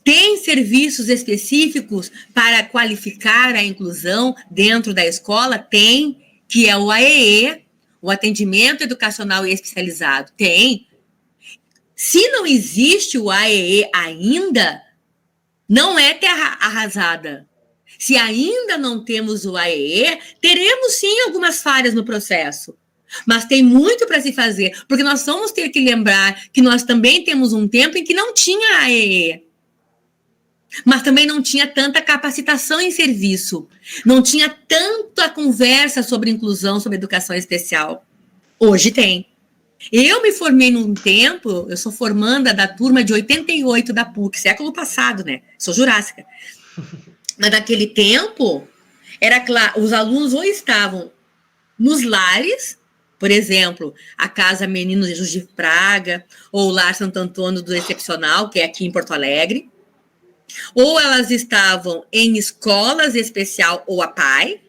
Tem serviços específicos para qualificar a inclusão dentro da escola? Tem, que é o AEE, o Atendimento Educacional Especializado. Tem. Se não existe o AEE ainda, não é terra arrasada. Se ainda não temos o AEE, teremos sim algumas falhas no processo. Mas tem muito para se fazer, porque nós vamos ter que lembrar que nós também temos um tempo em que não tinha AEE. mas também não tinha tanta capacitação em serviço, não tinha tanta conversa sobre inclusão, sobre educação especial. Hoje tem. Eu me formei num tempo, eu sou formanda da turma de 88 da PUC, século passado, né? Sou jurássica. Mas naquele tempo, era claro, os alunos ou estavam nos lares, por exemplo, a Casa Menino Jesus de Praga, ou o Lar Santo Antônio do Excepcional, que é aqui em Porto Alegre, ou elas estavam em escolas especial ou APAE,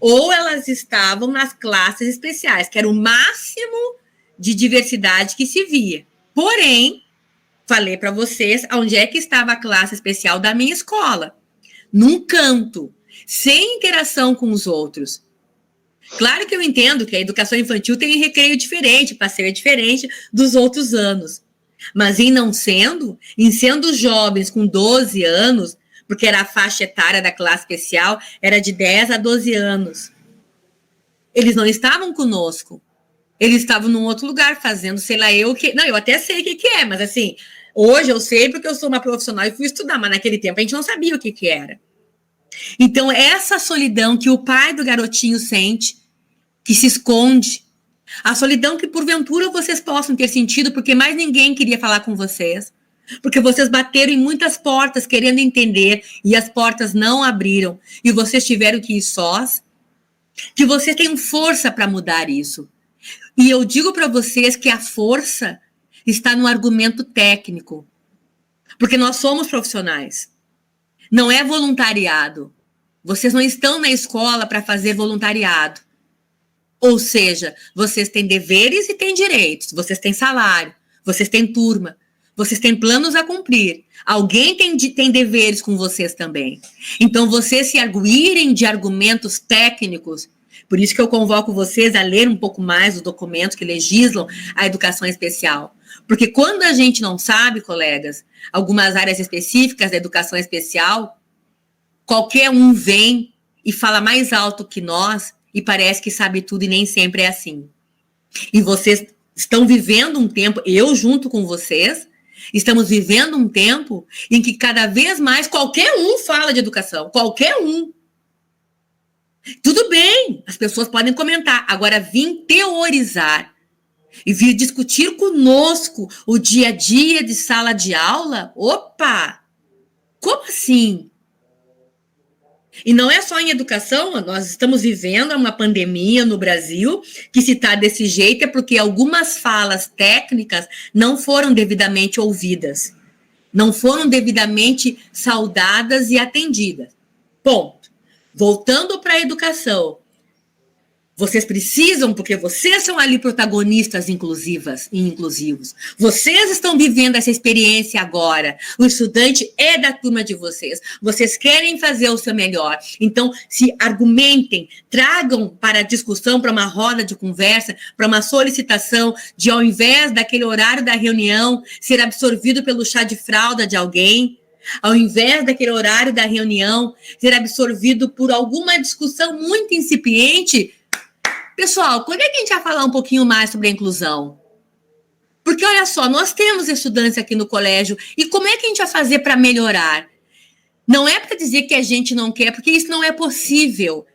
ou elas estavam nas classes especiais, que era o máximo de diversidade que se via. Porém, falei para vocês onde é que estava a classe especial da minha escola. Num canto, sem interação com os outros. Claro que eu entendo que a educação infantil tem recreio diferente, passeio diferente dos outros anos. Mas em sendo jovens com 12 anos, porque era a faixa etária da classe especial, era de 10 a 12 anos. Eles não estavam conosco. Eles estavam num outro lugar fazendo, sei lá, eu que... Não, eu até sei o que é, mas assim, hoje eu sei porque eu sou uma profissional e fui estudar, mas naquele tempo a gente não sabia o que era. Então, essa solidão que o pai do garotinho sente, que se esconde, a solidão que porventura vocês possam ter sentido, porque mais ninguém queria falar com vocês, porque vocês bateram em muitas portas querendo entender e as portas não abriram e vocês tiveram que ir sós, que vocês têm força para mudar isso. E eu digo para vocês que a força está no argumento técnico, porque nós somos profissionais. Não é voluntariado. Vocês não estão na escola para fazer voluntariado. Ou seja, vocês têm deveres e têm direitos. Vocês têm salário, vocês têm turma, vocês têm planos a cumprir. Alguém tem deveres com vocês também. Então, vocês se arguírem de argumentos técnicos. Por isso que eu convoco vocês a ler um pouco mais os documentos que legislam a educação especial. Porque quando a gente não sabe, colegas, algumas áreas específicas da educação especial, qualquer um vem e fala mais alto que nós e parece que sabe tudo e nem sempre é assim. E vocês estão vivendo um tempo, eu junto com vocês, estamos vivendo um tempo em que cada vez mais qualquer um fala de educação, qualquer um. Tudo bem, as pessoas podem comentar, agora vir teorizar e vir discutir conosco o dia a dia de sala de aula, opa, como assim? E não é só em educação, nós estamos vivendo uma pandemia no Brasil, que se está desse jeito é porque algumas falas técnicas não foram devidamente ouvidas, não foram devidamente saudadas e atendidas. Ponto. Voltando para a educação, vocês precisam, porque vocês são ali protagonistas inclusivas e inclusivos. Vocês estão vivendo essa experiência agora. O estudante é da turma de vocês. Vocês querem fazer o seu melhor. Então, se argumentem, tragam para a discussão, para uma roda de conversa, para uma solicitação de, ao invés daquele horário da reunião, ser absorvido pelo chá de fralda de alguém, ao invés daquele horário da reunião, ser absorvido por alguma discussão muito incipiente. Pessoal, quando é que a gente vai falar um pouquinho mais sobre a inclusão? Porque, olha só, nós temos estudantes aqui no colégio, e como é que a gente vai fazer para melhorar? Não é para dizer que a gente não quer, porque isso não é possível.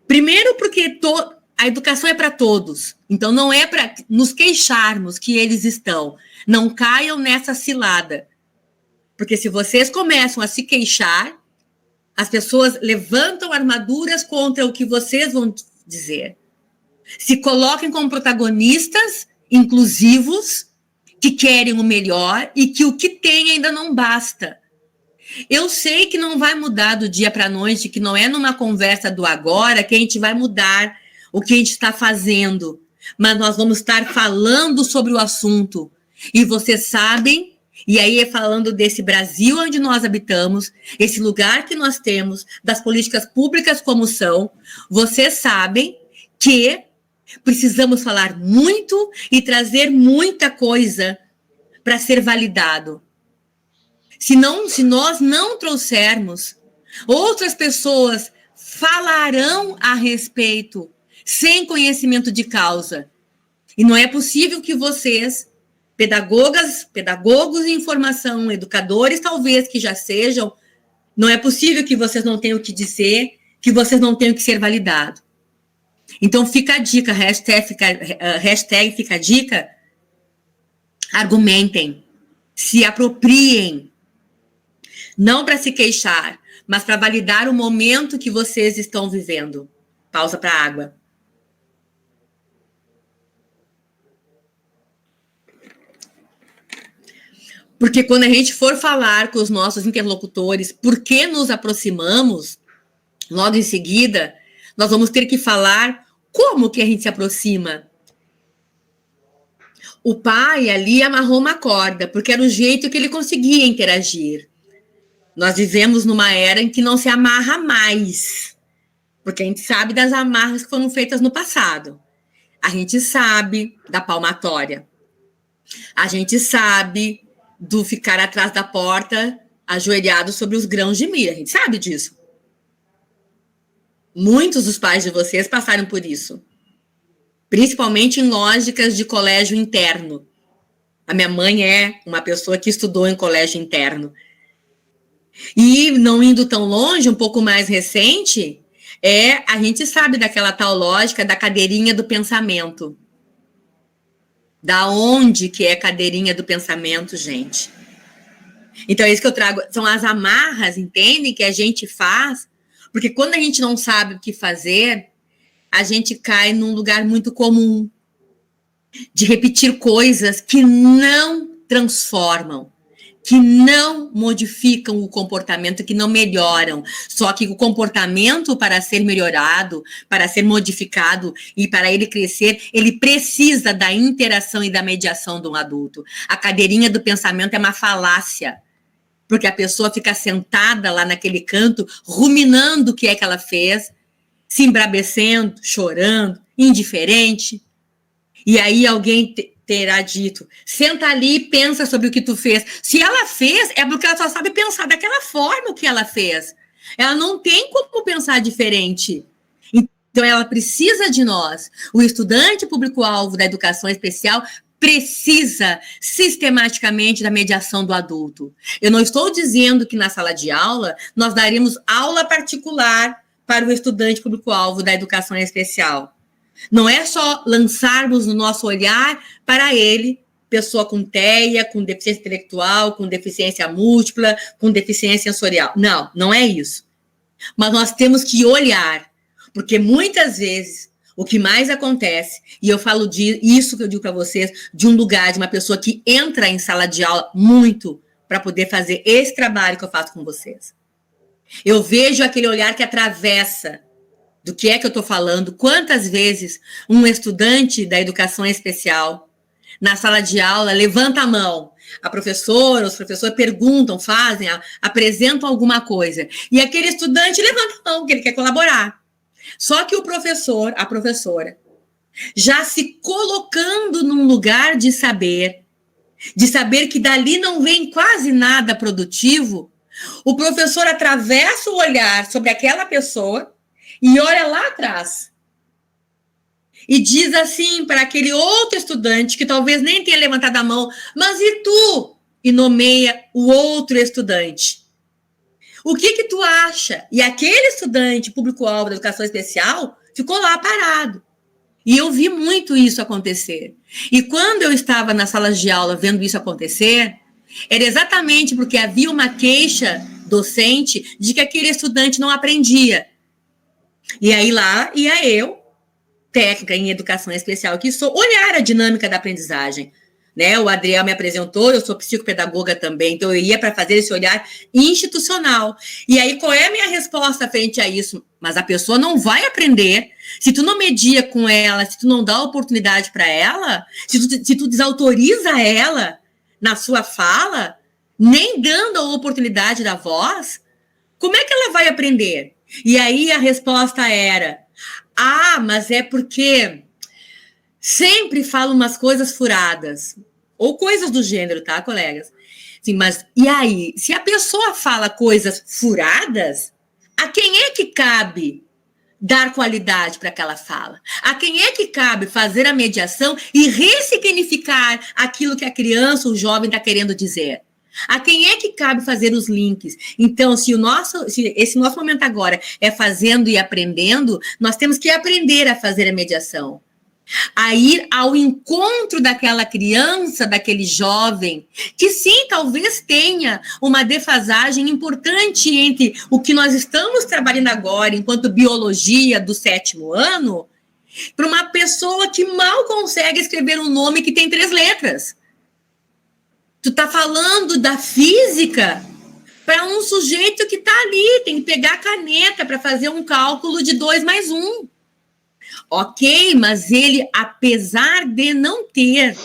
Primeiro porque a educação é para todos, então não é para nos queixarmos que eles estão. Não caiam nessa cilada. Porque se vocês começam a se queixar, as pessoas levantam armaduras contra o que vocês vão dizer. Se coloquem como protagonistas inclusivos, que querem o melhor e que o que tem ainda não basta. Eu sei que não vai mudar do dia para a noite, que não é numa conversa do agora que a gente vai mudar o que a gente está fazendo, mas nós vamos estar falando sobre o assunto. E vocês sabem, e aí é falando desse Brasil onde nós habitamos, esse lugar que nós temos, das políticas públicas como são, vocês sabem que precisamos falar muito e trazer muita coisa para ser validado. Se nós não trouxermos, outras pessoas falarão a respeito sem conhecimento de causa. E não é possível que vocês pedagogos em formação, educadores talvez que já sejam, não é possível que vocês não tenham o que dizer, que vocês não tenham que ser validados. Então fica a dica, hashtag fica a dica, argumentem, se apropriem, não para se queixar, mas para validar o momento que vocês estão vivendo. Pausa para a água. Porque quando a gente for falar com os nossos interlocutores, por que nos aproximamos, logo em seguida, nós vamos ter que falar como que a gente se aproxima. O pai ali amarrou uma corda, porque era o jeito que ele conseguia interagir. Nós vivemos numa era em que não se amarra mais, porque a gente sabe das amarras que foram feitas no passado. A gente sabe da palmatória. A gente sabe do ficar atrás da porta, ajoelhado sobre os grãos de milho. A gente sabe disso. Muitos dos pais de vocês passaram por isso. Principalmente em lógicas de colégio interno. A minha mãe é uma pessoa que estudou em colégio interno. E não indo tão longe, um pouco mais recente, a gente sabe daquela tal lógica da cadeirinha do pensamento. Da onde que é a cadeirinha do pensamento, gente? Então, é isso que eu trago. São as amarras, entendem? Que a gente faz. Porque quando a gente não sabe o que fazer, a gente cai num lugar muito comum. De repetir coisas que não transformam. Que não modificam o comportamento, que não melhoram. Só que o comportamento, para ser melhorado, para ser modificado e para ele crescer, ele precisa da interação e da mediação de um adulto. A cadeirinha do pensamento é uma falácia, porque a pessoa fica sentada lá naquele canto, ruminando o que é que ela fez, se embravecendo, chorando, indiferente. E aí alguém terá dito, senta ali e pensa sobre o que tu fez. Se ela fez, é porque ela só sabe pensar daquela forma o que ela fez. Ela não tem como pensar diferente. Então, ela precisa de nós. O estudante público-alvo da educação especial precisa sistematicamente da mediação do adulto. Eu não estou dizendo que na sala de aula nós daríamos aula particular para o estudante público-alvo da educação especial. Não é só lançarmos o nosso olhar para ele, pessoa com TEA, com deficiência intelectual, com deficiência múltipla, com deficiência sensorial. Não, não é isso. Mas nós temos que olhar, porque muitas vezes o que mais acontece, e eu falo isso que eu digo para vocês, de um lugar, de uma pessoa que entra em sala de aula muito para poder fazer esse trabalho que eu faço com vocês. Eu vejo aquele olhar que atravessa do que é que eu estou falando, quantas vezes um estudante da educação especial, na sala de aula, levanta a mão, a professora, os professores perguntam, fazem, apresentam alguma coisa, e aquele estudante levanta a mão, que ele quer colaborar. Só que o professor, a professora, já se colocando num lugar de saber que dali não vem quase nada produtivo, o professor atravessa o olhar sobre aquela pessoa e olha lá atrás. E diz assim para aquele outro estudante, que talvez nem tenha levantado a mão, mas e tu? E nomeia o outro estudante. O que tu acha? E aquele estudante público-alvo da educação especial ficou lá parado. E eu vi muito isso acontecer. E quando eu estava nas salas de aula vendo isso acontecer, era exatamente porque havia uma queixa docente de que aquele estudante não aprendia. E aí lá ia eu, técnica em educação especial, que sou, olhar a dinâmica da aprendizagem. Né? O Adriel me apresentou, eu sou psicopedagoga também, então eu ia para fazer esse olhar institucional. E aí, qual é a minha resposta frente a isso? Mas a pessoa não vai aprender se tu não media com ela, se tu não dá oportunidade para ela, se tu desautoriza ela na sua fala, nem dando a oportunidade da voz, como é que ela vai aprender? E aí a resposta era, mas é porque sempre falo umas coisas furadas, ou coisas do gênero, tá, colegas? Sim, mas e aí? Se a pessoa fala coisas furadas, a quem é que cabe dar qualidade para aquela fala? A quem é que cabe fazer a mediação e ressignificar aquilo que a criança, o jovem está querendo dizer? A quem é que cabe fazer os links? Então, se esse nosso momento agora é fazendo e aprendendo, nós temos que aprender a fazer a mediação. A ir ao encontro daquela criança, daquele jovem, que sim, talvez tenha uma defasagem importante entre o que nós estamos trabalhando agora, enquanto biologia do 7º ano, para uma pessoa que mal consegue escrever um nome que tem 3 letras. Tu está falando da física para um sujeito que está ali, tem que pegar a caneta para fazer um cálculo de 2 mais 1. Ok, mas ele, apesar de não ter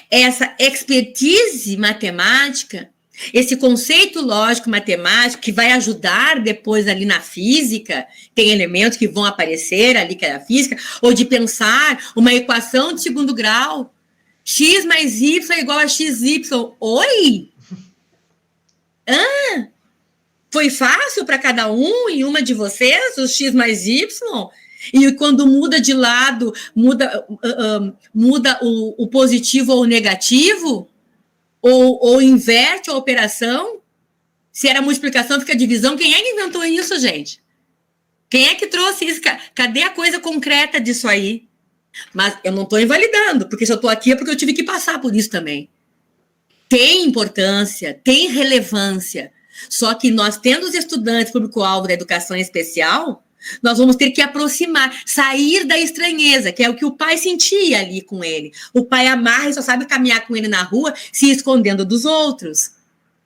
essa expertise matemática, esse conceito lógico matemático que vai ajudar depois ali na física, tem elementos que vão aparecer ali que é a física, ou de pensar uma equação de 2º grau, x mais y é igual a xy. Oi? Foi fácil para cada um e uma de vocês, o x mais y? E quando muda de lado, muda o positivo ou o negativo? Ou inverte a operação? Se era multiplicação, fica divisão. Quem é que inventou isso, gente? Quem é que trouxe isso? Cadê a coisa concreta disso aí? Mas eu não estou invalidando, porque se eu estou aqui é porque eu tive que passar por isso também. Tem importância, tem relevância. Só que nós, tendo os estudantes público-alvo da educação especial, nós vamos ter que aproximar, sair da estranheza, que é o que o pai sentia ali com ele. O pai amarra e só sabe caminhar com ele na rua, se escondendo dos outros,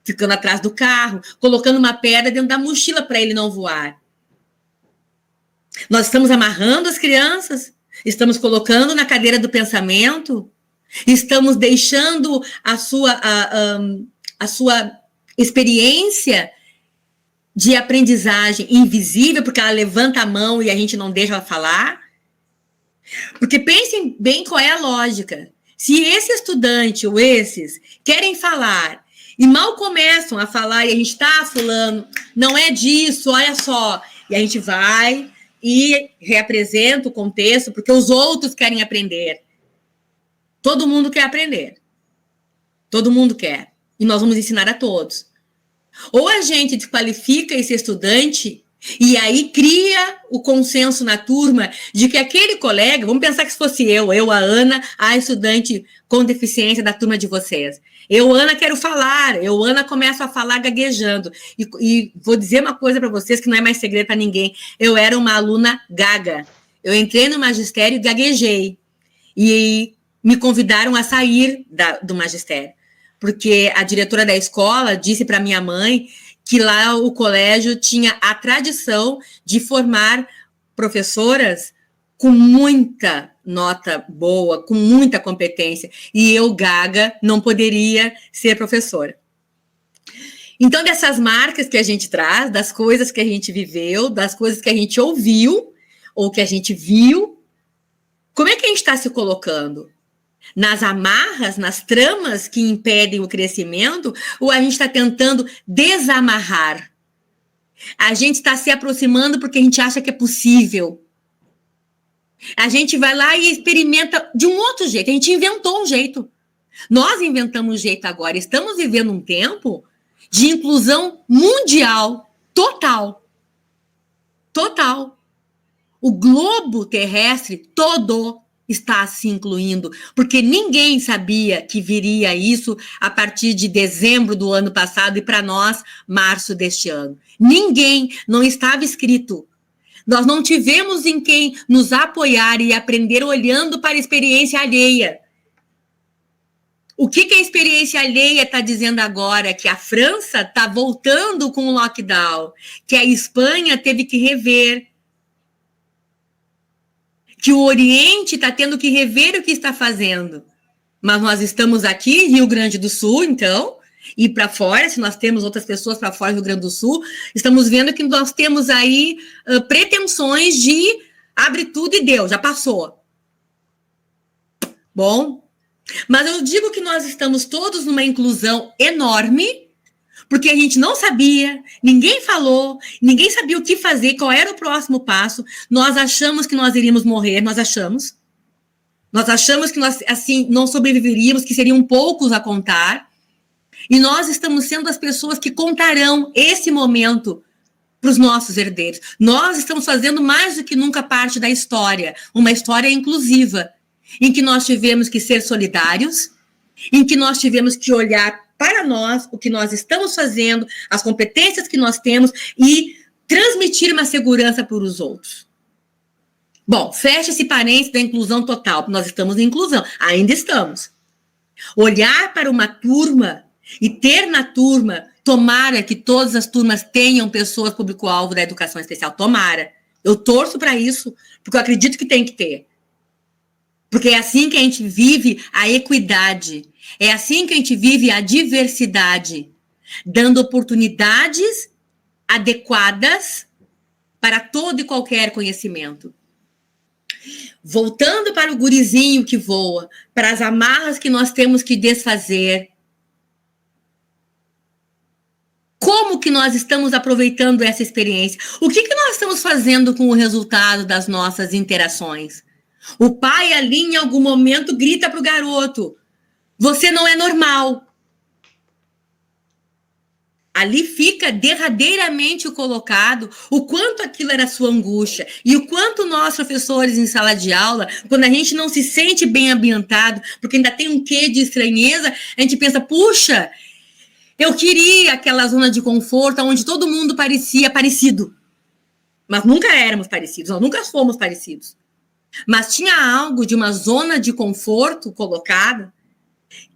ficando atrás do carro, colocando uma pedra dentro da mochila para ele não voar. Nós estamos amarrando as crianças, estamos colocando na cadeira do pensamento, estamos deixando a sua experiência de aprendizagem invisível, porque ela levanta a mão e a gente não deixa ela falar. Porque pensem bem qual é a lógica. Se esse estudante ou esses querem falar e mal começam a falar e a gente está fulano, não é disso, olha só. E a gente vai e reapresenta o contexto, porque os outros querem aprender. Todo mundo quer aprender. Todo mundo quer. E nós vamos ensinar a todos. Ou a gente desqualifica esse estudante e aí cria o consenso na turma de que aquele colega, vamos pensar que se fosse eu, a Ana, a estudante com deficiência da turma de vocês. Eu, Ana, quero falar. Eu, Ana, começo a falar gaguejando. E vou dizer uma coisa para vocês que não é mais segredo para ninguém. Eu era uma aluna gaga. Eu entrei no magistério e gaguejei. E me convidaram a sair do magistério. Porque a diretora da escola disse para minha mãe que lá o colégio tinha a tradição de formar professoras com muita nota boa, com muita competência, e eu, gaga, não poderia ser professora. Então, dessas marcas que a gente traz, das coisas que a gente viveu, das coisas que a gente ouviu, ou que a gente viu, como é que a gente está se colocando? Nas amarras, nas tramas que impedem o crescimento, ou a gente está tentando desamarrar? A gente está se aproximando porque a gente acha que é possível. A gente vai lá e experimenta de um outro jeito. A gente inventou um jeito. Nós inventamos um jeito agora. Estamos vivendo um tempo de inclusão mundial, total. Total. O globo terrestre todo está se incluindo, porque ninguém sabia que viria isso a partir de dezembro do ano passado e para nós, março deste ano. Ninguém, não estava escrito. Nós não tivemos em quem nos apoiar e aprender olhando para a experiência alheia. O que a experiência alheia está dizendo agora? Que a França está voltando com o lockdown, que a Espanha teve que rever, que o Oriente está tendo que rever o que está fazendo. Mas nós estamos aqui, Rio Grande do Sul, então, e para fora, se nós temos outras pessoas para fora do Rio Grande do Sul, estamos vendo que nós temos aí pretensões de abre tudo e deu, já passou. Bom, mas eu digo que nós estamos todos numa inclusão enorme, porque a gente não sabia, ninguém falou, ninguém sabia o que fazer, qual era o próximo passo. Nós achamos que nós iríamos morrer, nós achamos que nós, assim, não sobreviveríamos, que seriam poucos a contar, e nós estamos sendo as pessoas que contarão esse momento para os nossos herdeiros. Nós estamos fazendo mais do que nunca parte da história, uma história inclusiva, em que nós tivemos que ser solidários, em que nós tivemos que olhar para nós, o que nós estamos fazendo, as competências que nós temos e transmitir uma segurança para os outros. Bom, fecha esse parênteses da inclusão total, nós estamos em inclusão, ainda estamos. Olhar para uma turma e ter na turma, tomara que todas as turmas tenham pessoas público-alvo da educação especial, tomara. Eu torço para isso, porque eu acredito que tem que ter. Porque é assim que a gente vive a equidade, é assim que a gente vive a diversidade, dando oportunidades adequadas para todo e qualquer conhecimento. Voltando para o gurizinho que voa, para as amarras que nós temos que desfazer, como que nós estamos aproveitando essa experiência? O que nós estamos fazendo com o resultado das nossas interações? O pai ali, em algum momento, grita para o garoto, você não é normal. Ali fica derradeiramente colocado o quanto aquilo era sua angústia e o quanto nós, professores em sala de aula, quando a gente não se sente bem ambientado, porque ainda tem um quê de estranheza, a gente pensa, puxa, eu queria aquela zona de conforto onde todo mundo parecia parecido. Mas nunca éramos parecidos, nós nunca fomos parecidos. Mas tinha algo de uma zona de conforto colocada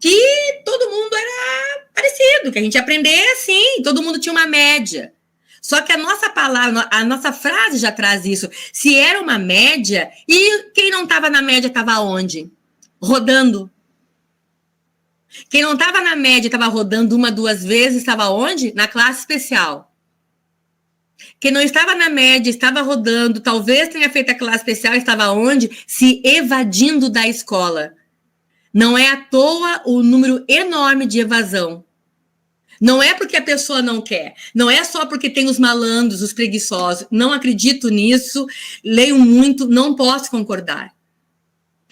que todo mundo era parecido, que a gente aprendia assim, todo mundo tinha uma média. Só que a nossa palavra, a nossa frase já traz isso. Se era uma média, e quem não estava na média estava onde? Rodando. Quem não estava na média estava rodando uma, duas vezes, estava onde? Na classe especial. Quem não estava na média, estava rodando, talvez tenha feito a classe especial, estava onde? Se evadindo da escola. Não é à toa o número enorme de evasão. Não é porque a pessoa não quer. Não é só porque tem os malandros, os preguiçosos. Não acredito nisso, leio muito, não posso concordar.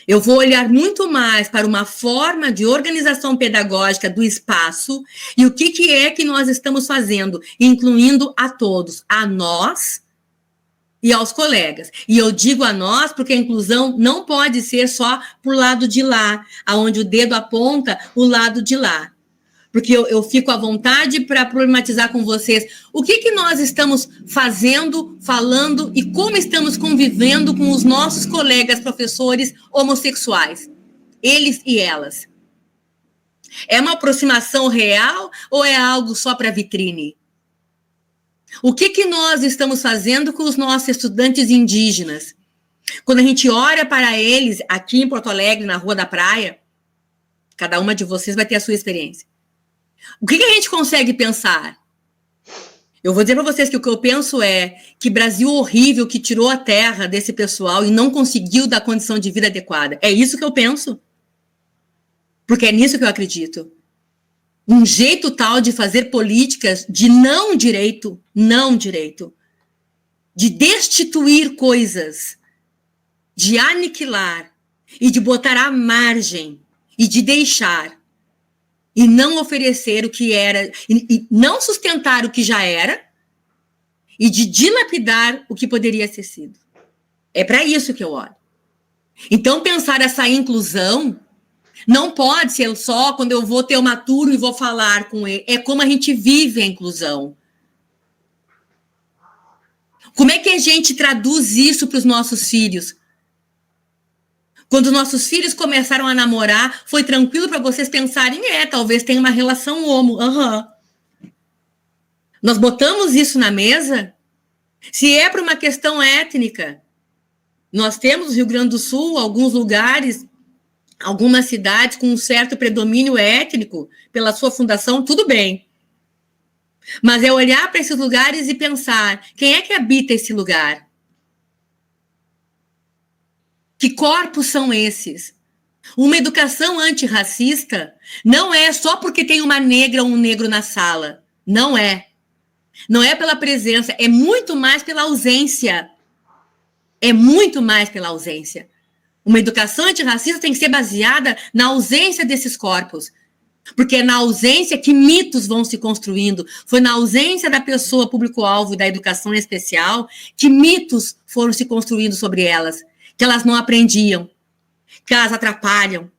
Eu vou olhar muito mais para uma forma de organização pedagógica do espaço e o que é que nós estamos fazendo, incluindo a todos, a nós e aos colegas. E eu digo a nós porque a inclusão não pode ser só por lado de lá, aonde o dedo aponta o lado de lá. Porque eu fico à vontade para problematizar com vocês o que nós estamos fazendo, falando e como estamos convivendo com os nossos colegas professores homossexuais, eles e elas. É uma aproximação real ou é algo só para vitrine? O que nós estamos fazendo com os nossos estudantes indígenas? Quando a gente olha para eles aqui em Porto Alegre, na Rua da Praia, cada uma de vocês vai ter a sua experiência. O que a gente consegue pensar? Eu vou dizer para vocês que o que eu penso é que Brasil horrível que tirou a terra desse pessoal e não conseguiu dar condição de vida adequada. É isso que eu penso. Porque é nisso que eu acredito. Um jeito tal de fazer políticas de não direito, de destituir coisas, de aniquilar e de botar à margem e de deixar e não oferecer o que era, e não sustentar o que já era e de dilapidar o que poderia ter sido. É para isso que eu olho. Então, pensar essa inclusão não pode ser só quando eu vou ter uma turma e vou falar com ele. É como a gente vive a inclusão. Como é que a gente traduz isso para os nossos filhos? Quando nossos filhos começaram a namorar, foi tranquilo para vocês pensarem, talvez tenha uma relação homo. Nós botamos isso na mesa? Se é para uma questão étnica, nós temos no Rio Grande do Sul, alguns lugares, algumas cidades com um certo predomínio étnico pela sua fundação, tudo bem. Mas é olhar para esses lugares e pensar, quem é que habita esse lugar? Que corpos são esses? Uma educação antirracista não é só porque tem uma negra ou um negro na sala. Não é. Não é pela presença, é muito mais pela ausência. É muito mais pela ausência. Uma educação antirracista tem que ser baseada na ausência desses corpos. Porque é na ausência que mitos vão se construindo. Foi na ausência da pessoa público-alvo da educação especial que mitos foram se construindo sobre elas. Que elas não aprendiam, que elas atrapalham,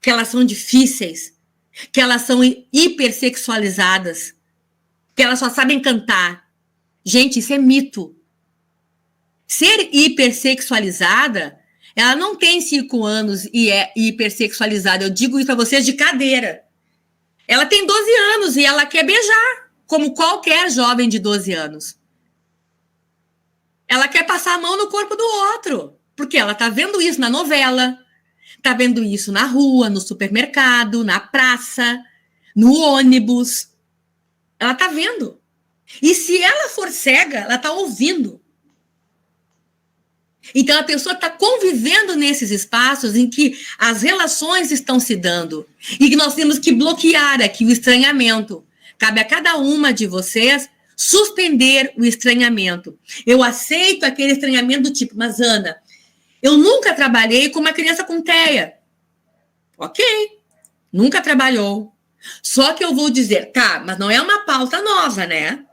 que elas são difíceis, que elas são hipersexualizadas, que elas só sabem cantar. Gente, isso é mito. Ser hipersexualizada, ela não tem 5 anos e é hipersexualizada. Eu digo isso para vocês de cadeira. Ela tem 12 anos e ela quer beijar, como qualquer jovem de 12 anos. Ela quer passar a mão no corpo do outro, porque ela está vendo isso na novela, está vendo isso na rua, no supermercado, na praça, no ônibus. Ela está vendo. E se ela for cega, ela está ouvindo. Então, a pessoa está convivendo nesses espaços em que as relações estão se dando e que nós temos que bloquear aqui o estranhamento. Cabe a cada uma de vocês suspender o estranhamento. Eu aceito aquele estranhamento do tipo, mas Ana, eu nunca trabalhei com uma criança com TEA. Ok, nunca trabalhou. Só que eu vou dizer, tá, mas não é uma pauta nova, né?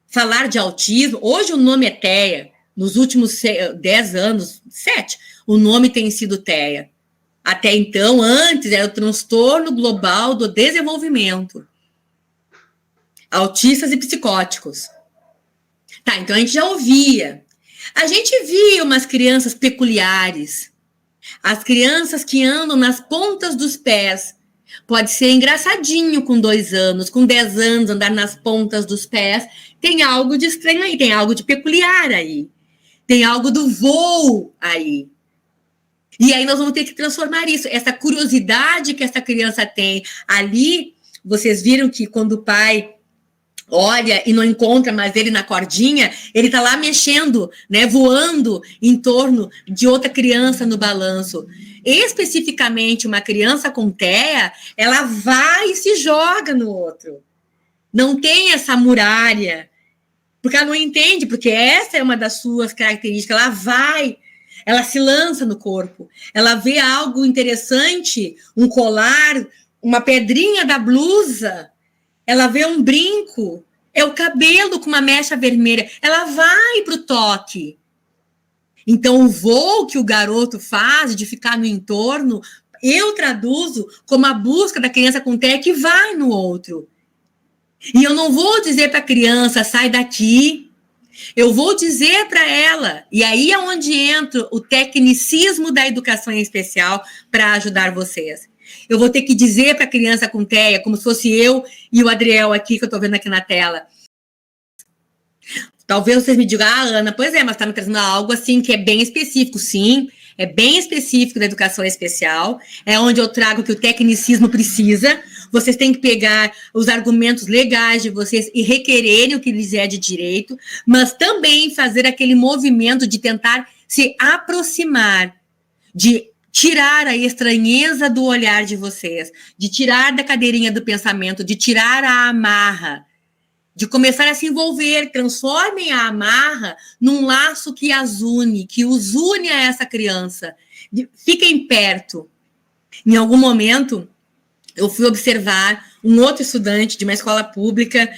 Falar de autismo, hoje o nome é TEA. Nos últimos 10 anos, 7, o nome tem sido TEA. Até então, antes, era o transtorno global do desenvolvimento. Autistas e psicóticos. Tá, então a gente já ouvia. A gente via umas crianças peculiares. As crianças que andam nas pontas dos pés. Pode ser engraçadinho com 2 anos, com 10 anos, andar nas pontas dos pés. Tem algo de estranho aí, tem algo de peculiar aí. Tem algo do voo aí. E aí nós vamos ter que transformar isso. Essa curiosidade que essa criança tem ali, vocês viram que quando o pai olha e não encontra mais ele na cordinha, ele está lá mexendo, né, voando em torno de outra criança no balanço. Especificamente, uma criança com TEA, ela vai e se joga no outro. Não tem essa muralha. Porque ela não entende, porque essa é uma das suas características. Ela vai, ela se lança no corpo. Ela vê algo interessante, um colar, uma pedrinha da blusa. Ela vê um brinco, é o cabelo com uma mecha vermelha. Ela vai para o toque. Então, o voo que o garoto faz de ficar no entorno, eu traduzo como a busca da criança com TEA que vai no outro. E eu não vou dizer para a criança, sai daqui. Eu vou dizer para ela, e aí é onde entra o tecnicismo da educação em especial para ajudar vocês. Eu vou ter que dizer para a criança com TEA, como se fosse eu e o Adriel aqui, que eu estou vendo aqui na tela. Talvez vocês me digam, Ana, pois é, mas está me trazendo algo assim que é bem específico. Sim, é bem específico da educação especial, é onde eu trago que o tecnicismo precisa. Vocês têm que pegar os argumentos legais de vocês e requererem o que lhes é de direito, mas também fazer aquele movimento de tentar se aproximar, de tirar a estranheza do olhar de vocês, de tirar da cadeirinha do pensamento, de tirar a amarra, de começar a se envolver. Transformem a amarra num laço que as une, que os une a essa criança. Fiquem perto. Em algum momento, eu fui observar um outro estudante de uma escola pública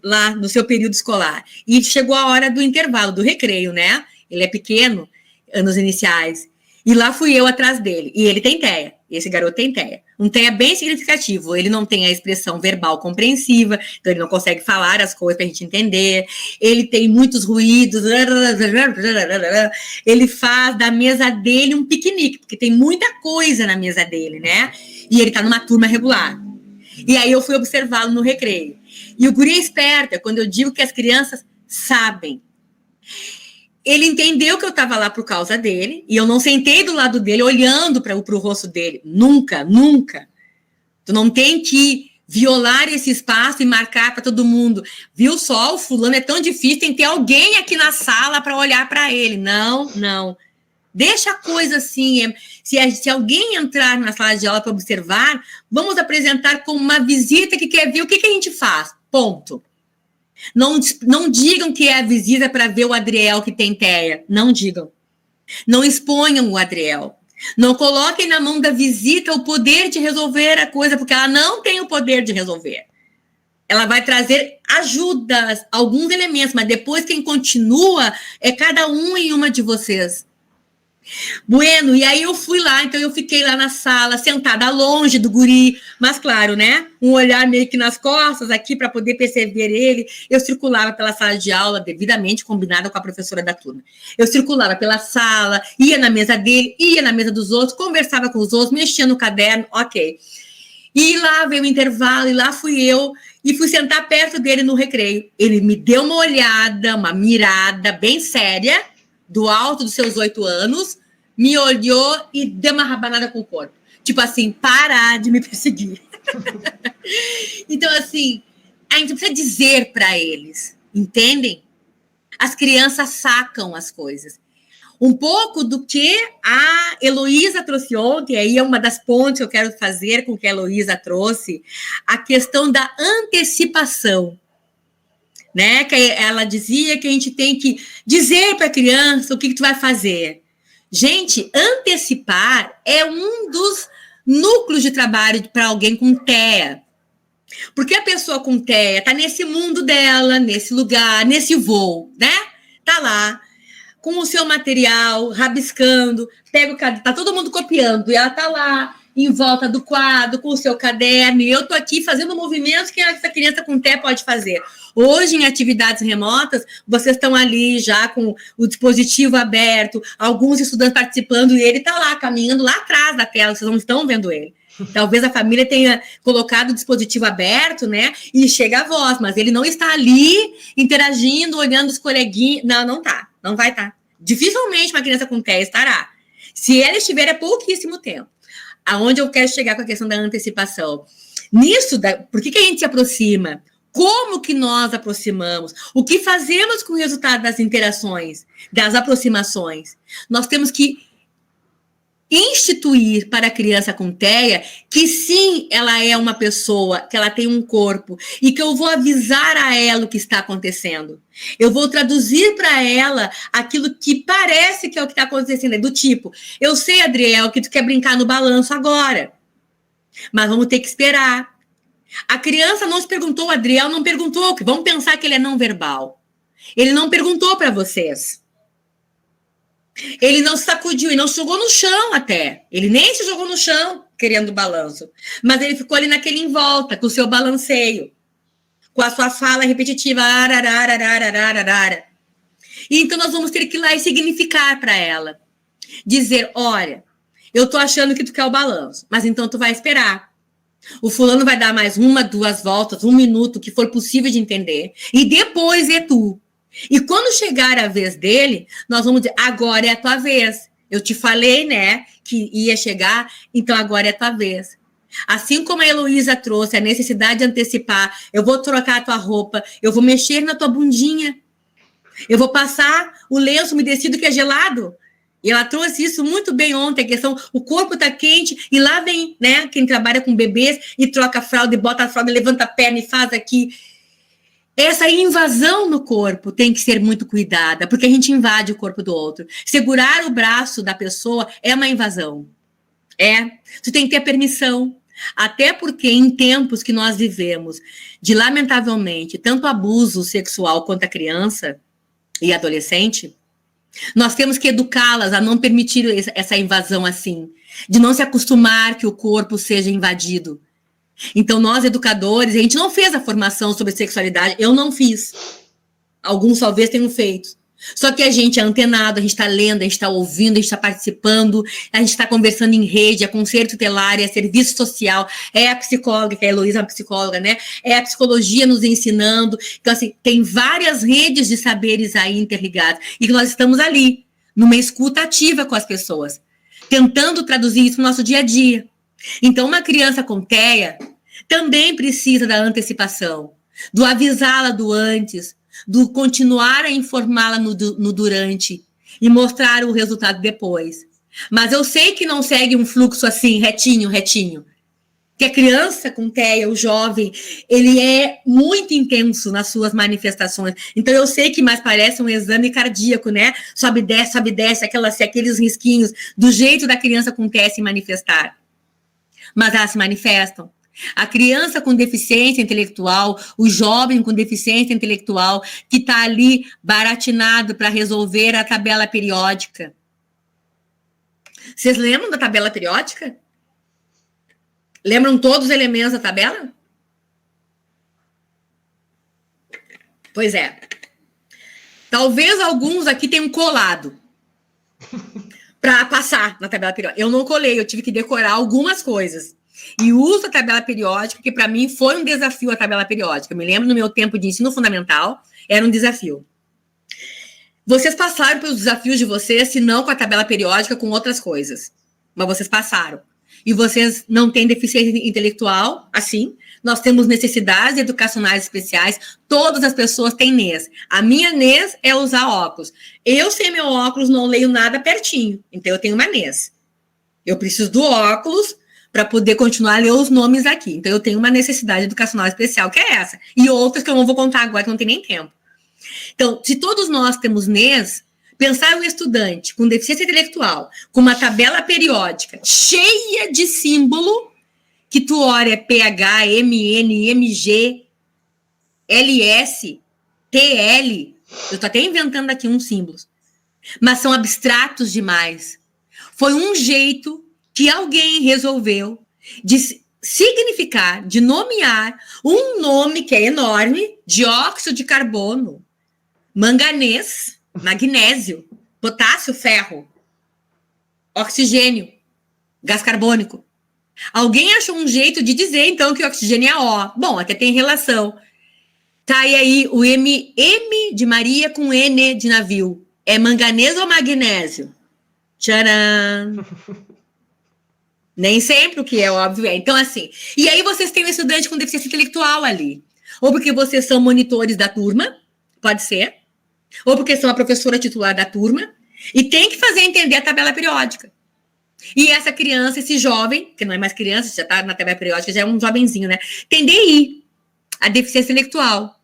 lá no seu período escolar. E chegou a hora do intervalo, do recreio, né? Ele é pequeno, anos iniciais. E lá fui eu atrás dele. E ele tem TEA. Esse garoto tem TEA. Um TEA bem significativo. Ele não tem a expressão verbal compreensiva, então ele não consegue falar as coisas para a gente entender. Ele tem muitos ruídos. Ele faz da mesa dele um piquenique, porque tem muita coisa na mesa dele, né? E ele está numa turma regular. E aí eu fui observá-lo no recreio. E o guri é esperto, quando eu digo que as crianças sabem. Ele entendeu que eu estava lá por causa dele, e eu não sentei do lado dele, olhando para o rosto dele. Nunca, nunca. Tu não tem que violar esse espaço e marcar para todo mundo. Viu só, o fulano é tão difícil, tem que ter alguém aqui na sala para olhar para ele. Não, não. Deixa a coisa assim, se alguém entrar na sala de aula para observar, vamos apresentar como uma visita que quer ver o que a gente faz, ponto. Não digam que é a visita para ver o Adriel que tem TEA, não digam. Não exponham o Adriel. Não coloquem na mão da visita o poder de resolver a coisa, porque ela não tem o poder de resolver. Ela vai trazer ajudas, alguns elementos, mas depois quem continua é cada um em uma de vocês. Bueno, e aí eu fui lá, então eu fiquei lá na sala, sentada longe do guri, mas claro, né, um olhar meio que nas costas aqui para poder perceber ele. Eu circulava pela sala de aula, devidamente combinada com a professora da turma. Eu circulava pela sala, ia na mesa dele, ia na mesa dos outros, conversava com os outros, mexia no caderno, ok. E lá veio o intervalo, e lá fui eu, e fui sentar perto dele no recreio. Ele me deu uma olhada, uma mirada bem séria, do alto dos seus 8 anos, me olhou e deu uma rabanada com o corpo. Tipo assim, parar de me perseguir. Então, assim, a gente precisa dizer para eles, entendem? As crianças sacam as coisas. Um pouco do que a Heloísa trouxe ontem, aí é uma das pontes que eu quero fazer com o que a Heloísa trouxe, a questão da antecipação. Né? Que ela dizia que a gente tem que dizer para a criança o que tu vai fazer. Gente, antecipar é um dos núcleos de trabalho para alguém com TEA. Porque a pessoa com TEA está nesse mundo dela, nesse lugar, nesse voo, né? Tá lá, com o seu material, rabiscando, pega o caderno, tá todo mundo copiando, e ela tá lá, em volta do quadro, com o seu caderno, e eu tô aqui fazendo movimentos que essa criança com TEA pode fazer. Hoje, em atividades remotas, vocês estão ali já com o dispositivo aberto, alguns estudantes participando, e ele está lá, caminhando lá atrás da tela, vocês não estão vendo ele. Talvez a família tenha colocado o dispositivo aberto, né, e chega a voz, mas ele não está ali interagindo, olhando os coleguinhas. Não tá, não vai estar. Dificilmente uma criança com TEA estará. Se ela estiver, é pouquíssimo tempo. Aonde eu quero chegar com a questão da antecipação? Nisso, por que a gente se aproxima? Como que nós aproximamos? O que fazemos com o resultado das interações, das aproximações? Nós temos que instituir para a criança com TEA que sim, ela é uma pessoa, que ela tem um corpo, e que eu vou avisar a ela o que está acontecendo. Eu vou traduzir para ela aquilo que parece que é o que está acontecendo. É do tipo, eu sei, Adriel, que tu quer brincar no balanço agora, mas vamos ter que esperar. A criança não se perguntou, o Adriel não perguntou, vamos pensar que ele é não verbal. Ele não perguntou para vocês. Ele não sacudiu, e não se jogou no chão até. Ele nem se jogou no chão querendo balanço. Mas ele ficou ali naquele em volta, com o seu balanceio. Com a sua fala repetitiva. Arararararararara. E então nós vamos ter que ir lá e significar para ela. Dizer, olha, eu tô achando que tu quer o balanço, mas então tu vai esperar. O fulano vai dar mais 1, 2 voltas, 1 minuto, que for possível de entender. E depois é tu. E quando chegar a vez dele, nós vamos dizer, agora é a tua vez. Eu te falei, né, que ia chegar, então agora é a tua vez. Assim como a Heloísa trouxe a necessidade de antecipar, eu vou trocar a tua roupa, eu vou mexer na tua bundinha, eu vou passar o lenço umedecido que é gelado. E ela trouxe isso muito bem ontem, a questão, o corpo tá quente, e lá vem, né, quem trabalha com bebês, e troca a fralda, e bota a fralda, levanta a perna e faz aqui. Essa invasão no corpo tem que ser muito cuidada, porque a gente invade o corpo do outro. Segurar o braço da pessoa é uma invasão. Tu tem que ter permissão. Até porque em tempos que nós vivemos, de lamentavelmente, tanto abuso sexual quanto a criança e adolescente, nós temos que educá-las a não permitir essa invasão assim, de não se acostumar que o corpo seja invadido. Então, nós, educadores, a gente não fez a formação sobre sexualidade, eu não fiz. Alguns talvez tenham feito. Só que a gente é antenado, a gente está lendo, a gente está ouvindo, a gente está participando, a gente está conversando em rede, é conselho tutelar, é serviço social, é a psicóloga, que a Heloísa é uma psicóloga, né? É a psicologia nos ensinando. Então, assim, tem várias redes de saberes aí interligadas, e que nós estamos ali, numa escuta ativa com as pessoas, tentando traduzir isso no nosso dia a dia. Então, uma criança com TEA também precisa da antecipação, do avisá-la do antes, do continuar a informá-la no durante. e mostrar o resultado depois. Mas eu sei que não segue um fluxo assim, retinho. Que a criança com TEA, o jovem, ele é muito intenso nas suas manifestações. Então, eu sei que mais parece um exame cardíaco, né? Sobe, desce, aqueles risquinhos, do jeito da criança com TEA se manifestar. Mas elas se manifestam. A criança com deficiência intelectual, o jovem com deficiência intelectual, que está ali baratinado para resolver a tabela periódica. Vocês lembram da tabela periódica? Lembram todos os elementos da tabela? Pois é. Talvez alguns aqui tenham colado para passar na tabela periódica. Eu não colei, eu tive que decorar algumas coisas. E uso a tabela periódica, que para mim foi um desafio a tabela periódica. Eu me lembro no meu tempo de ensino fundamental, era um desafio. Vocês passaram pelos desafios de vocês, se não com a tabela periódica, com outras coisas. Mas vocês passaram. E vocês não têm deficiência intelectual, assim. Nós temos necessidades educacionais especiais. Todas as pessoas têm NES. A minha NES é usar óculos. Eu, sem meu óculos, não leio nada pertinho. Então, eu tenho uma NES. Eu preciso do óculos para poder continuar a ler os nomes aqui. Então, eu tenho uma necessidade educacional especial, que é essa. E outras que eu não vou contar agora, que não tem nem tempo. Então, se todos nós temos NES, pensar um estudante com deficiência intelectual, com uma tabela periódica cheia de símbolo, que tu olha PH, MN, MG, LS, TL, eu estou até inventando aqui uns símbolos, mas são abstratos demais. Foi um jeito que alguém resolveu de significar, de nomear um nome que é enorme: dióxido de carbono, manganês, magnésio, potássio, ferro, oxigênio, gás carbônico. Alguém achou um jeito de dizer, então, que o oxigênio é O. Bom, até tem relação. Tá, e aí o M de Maria com N de navio. É manganês ou magnésio? Tcharam! Nem sempre o que é óbvio é. Então, assim, e aí vocês têm um estudante com deficiência intelectual ali. Ou porque vocês são monitores da turma, pode ser. Ou porque são a professora titular da turma, e tem que fazer entender a tabela periódica. E essa criança, esse jovem, que não é mais criança, já está na tabela periódica, já é um jovenzinho, né? Tem DI, a deficiência intelectual.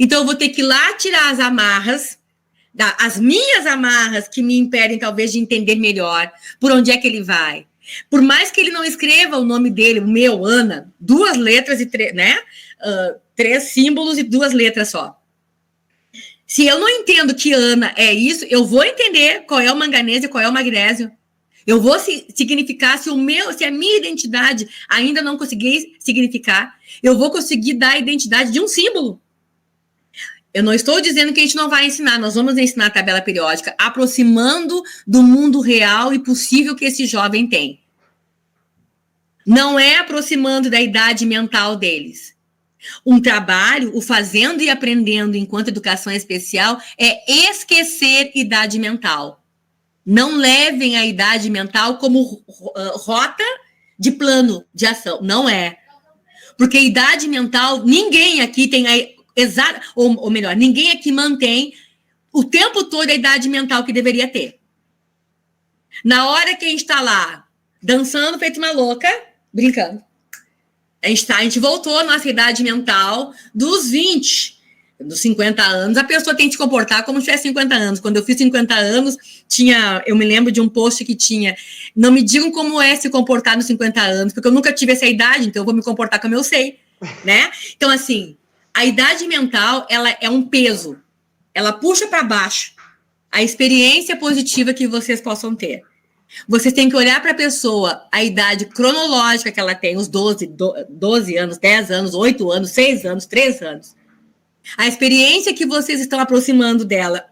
Então, eu vou ter que ir lá tirar as amarras, as minhas amarras que me impedem, talvez, de entender melhor por onde é que ele vai. Por mais que ele não escreva o nome dele, o meu, Ana, 2 letras e 3, né? 3 símbolos e 2 letras só. Se eu não entendo que Ana é isso, eu vou entender qual é o manganês e qual é o magnésio. Eu vou significar, se a minha identidade ainda não conseguir significar, eu vou conseguir dar a identidade de um símbolo. Eu não estou dizendo que a gente não vai ensinar, nós vamos ensinar a tabela periódica, aproximando do mundo real e possível que esse jovem tem. Não é aproximando da idade mental deles. Um trabalho, o fazendo e aprendendo enquanto educação especial, é esquecer idade mental. Não levem a idade mental como rota de plano de ação. Não é. Porque idade mental, ninguém aqui tem exata, ou melhor, ninguém aqui mantém o tempo todo a idade mental que deveria ter. Na hora que a gente está lá, dançando, feito uma louca, brincando, a gente voltou à nossa idade mental dos 20, dos 50 anos, a pessoa tem que se comportar como se tivesse 50 anos. Quando eu fiz 50 anos, eu me lembro de um post que tinha: não me digam como é se comportar nos 50 anos, porque eu nunca tive essa idade, então eu vou me comportar como eu sei, né? Então, assim, a idade mental, ela é um peso, ela puxa para baixo a experiência positiva que vocês possam ter. Vocês têm que olhar para a pessoa, a idade cronológica que ela tem, os 12 anos, 10 anos, 8 anos, 6 anos, 3 anos. A experiência que vocês estão aproximando dela,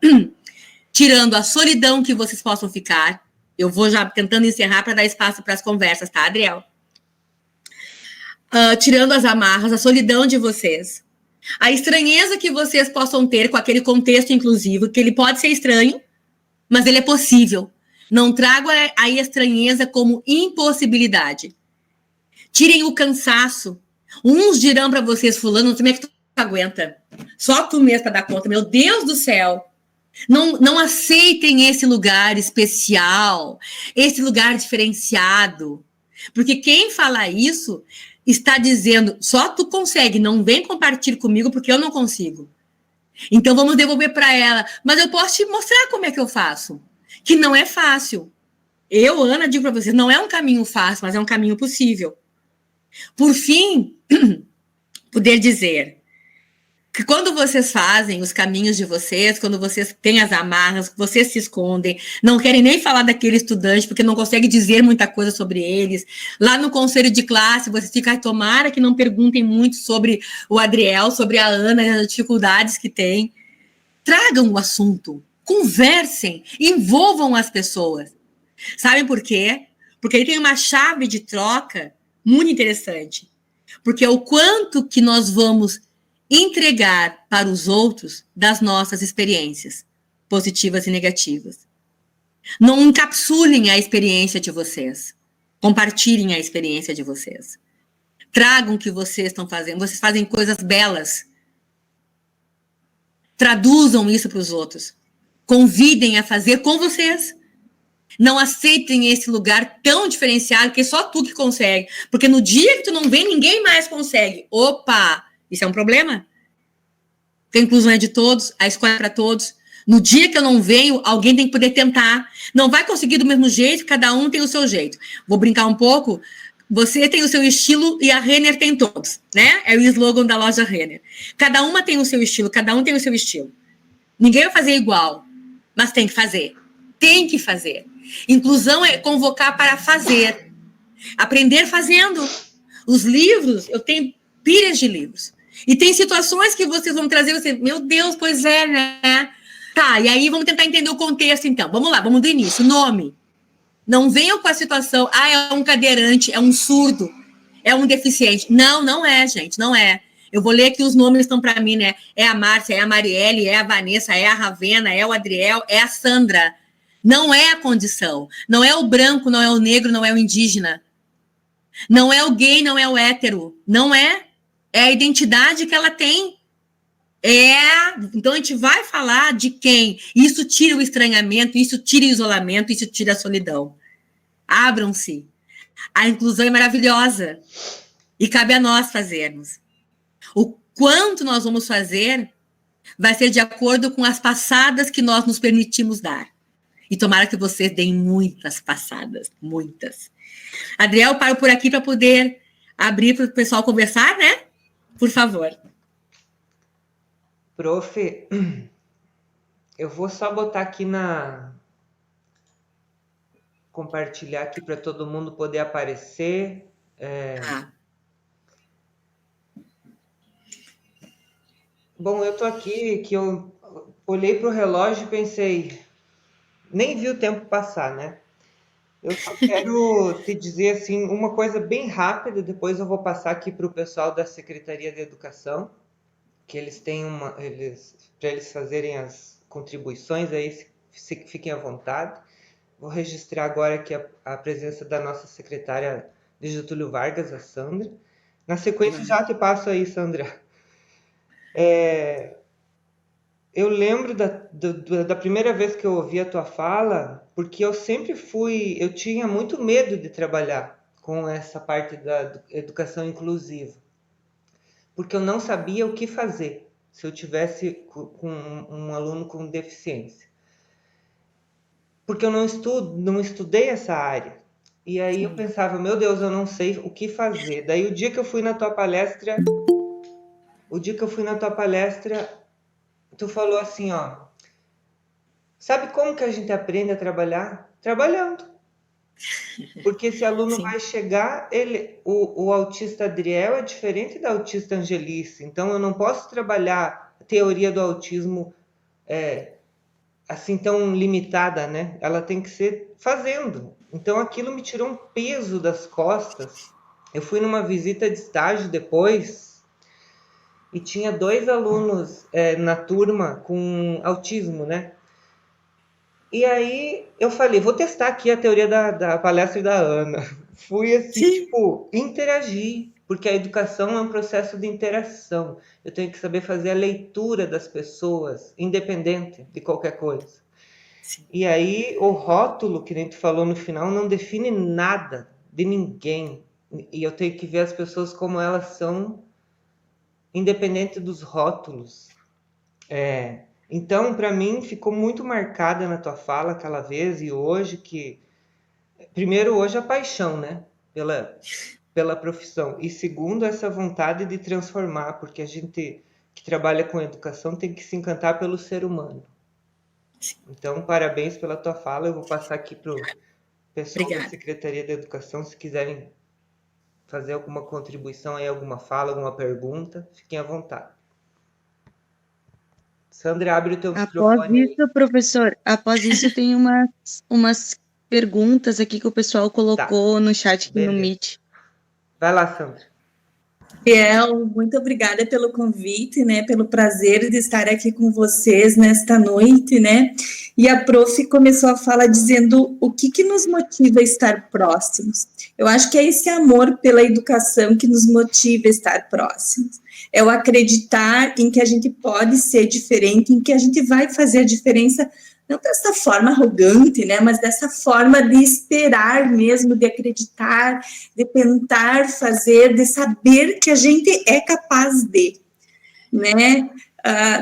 tirando a solidão que vocês possam ficar. Eu vou já tentando encerrar para dar espaço para as conversas, tá, Adriel? Tirando as amarras, a solidão de vocês. A estranheza que vocês possam ter com aquele contexto inclusivo, que ele pode ser estranho, mas ele é possível. Não trago a estranheza como impossibilidade. Tirem o cansaço. Uns dirão para vocês: fulano, como é que tu aguenta? Só tu mesmo para dar conta. Meu Deus do céu. Não aceitem esse lugar especial, esse lugar diferenciado. Porque quem fala isso está dizendo, só tu consegue, não vem compartilhar comigo porque eu não consigo. Então vamos devolver para ela. Mas eu posso te mostrar como é que eu faço. Que não é fácil. Eu, Ana, digo para vocês, não é um caminho fácil, mas é um caminho possível. Por fim, poder dizer que quando vocês fazem os caminhos de vocês, quando vocês têm as amarras, vocês se escondem, não querem nem falar daquele estudante, porque não conseguem dizer muita coisa sobre eles. Lá no conselho de classe, vocês ficam, tomara que não perguntem muito sobre o Adriel, sobre a Ana, as dificuldades que tem. Tragam o assunto, conversem, envolvam as pessoas. Sabem por quê? Porque aí tem uma chave de troca muito interessante. Porque é o quanto que nós vamos entregar para os outros das nossas experiências, positivas e negativas. Não encapsulem a experiência de vocês. Compartilhem a experiência de vocês. Tragam o que vocês estão fazendo. Vocês fazem coisas belas. Traduzam isso para os outros. Convidem a fazer com vocês. Não aceitem esse lugar tão diferenciado que é só tu que consegue. Porque no dia que tu não vem, ninguém mais consegue. Opa! Isso é um problema. Porque a inclusão é de todos, a escola é para todos. No dia que eu não venho, alguém tem que poder tentar. Não vai conseguir do mesmo jeito, cada um tem o seu jeito. Vou brincar um pouco. Você tem o seu estilo e a Renner tem todos, né? É o slogan da loja Renner. Cada uma tem o seu estilo, cada um tem o seu estilo. Ninguém vai fazer igual, mas tem que fazer. Tem que fazer. Inclusão é convocar para fazer. Aprender fazendo. Os livros, eu tenho pilhas de livros. E tem situações que vocês vão trazer, você, meu Deus, pois é, né? Tá, e aí vamos tentar entender o contexto, então. Vamos lá, vamos do início. Nome. Não venham com a situação, é um cadeirante, é um surdo, é um deficiente. Não, não é, gente, não é. Eu vou ler aqui os nomes estão para mim, né? É a Márcia, é a Marielle, é a Vanessa, é a Ravena, é o Adriel, é a Sandra. Não é a condição. Não é o branco, não é o negro, não é o indígena. Não é o gay, não é o hétero. Não é. É a identidade que ela tem. Então a gente vai falar de quem. Isso tira o estranhamento, isso tira o isolamento, isso tira a solidão. Abram-se. A inclusão é maravilhosa. E cabe a nós fazermos. O quanto nós vamos fazer vai ser de acordo com as passadas que nós nos permitimos dar. E tomara que vocês deem muitas passadas, muitas. Adriel, paro por aqui para poder abrir para o pessoal conversar, né? Por favor. Prof, eu vou só botar aqui compartilhar aqui para todo mundo poder aparecer. Bom, eu tô aqui, que eu olhei para o relógio e pensei, nem vi o tempo passar, né? Eu só quero te dizer assim uma coisa bem rápida, depois eu vou passar aqui para o pessoal da Secretaria de Educação, que eles têm para eles fazerem as contribuições, aí fiquem à vontade. Vou registrar agora aqui a presença da nossa secretária de Getúlio Vargas, a Sandra. Na sequência, já te passo aí, Sandra. Eu lembro da primeira vez que eu ouvi a tua fala, porque eu tinha muito medo de trabalhar com essa parte da educação inclusiva, porque eu não sabia o que fazer se eu tivesse com um aluno com deficiência. Porque eu não estudei essa área. E aí eu pensava, meu Deus, eu não sei o que fazer. Daí o dia que eu fui na tua palestra, tu falou assim, ó, sabe como que a gente aprende a trabalhar? Trabalhando. Porque esse aluno vai chegar, o autista Adriel é diferente da autista Angelice, então eu não posso trabalhar a teoria do autismo assim tão limitada, né? Ela tem que ser fazendo. Então aquilo me tirou um peso das costas. Eu fui numa visita de estágio depois e tinha 2 alunos na turma com autismo, né? E aí eu falei, vou testar aqui a teoria da palestra da Ana. Fui assim, interagir. porque a educação é um processo de interação. Eu tenho que saber fazer a leitura das pessoas, independente de qualquer coisa. Sim. E aí, o rótulo, que nem tu falou no final, não define nada de ninguém. E eu tenho que ver as pessoas como elas são, independente dos rótulos. Então, para mim, ficou muito marcada na tua fala aquela vez e hoje que... Primeiro, hoje a paixão, né? Pela profissão. E segundo, essa vontade de transformar, porque a gente que trabalha com educação tem que se encantar pelo ser humano. Então, parabéns pela tua fala. Eu vou passar aqui para o pessoal da Secretaria de Educação, se quiserem fazer alguma contribuição aí, alguma fala, alguma pergunta, fiquem à vontade. Sandra, abre o teu microfone aí. Professor, após isso tem umas perguntas aqui que o pessoal colocou no chat aqui no Meet. Vai lá, Sandra. Adriel, muito obrigada pelo convite, né, pelo prazer de estar aqui com vocês nesta noite, né, e a prof começou a fala dizendo o que nos motiva a estar próximos. Eu acho que é esse amor pela educação que nos motiva a estar próximos, é o acreditar em que a gente pode ser diferente, em que a gente vai fazer a diferença, não dessa forma arrogante, né, mas dessa forma de esperar mesmo, de acreditar, de tentar fazer, de saber que a gente é capaz de, né?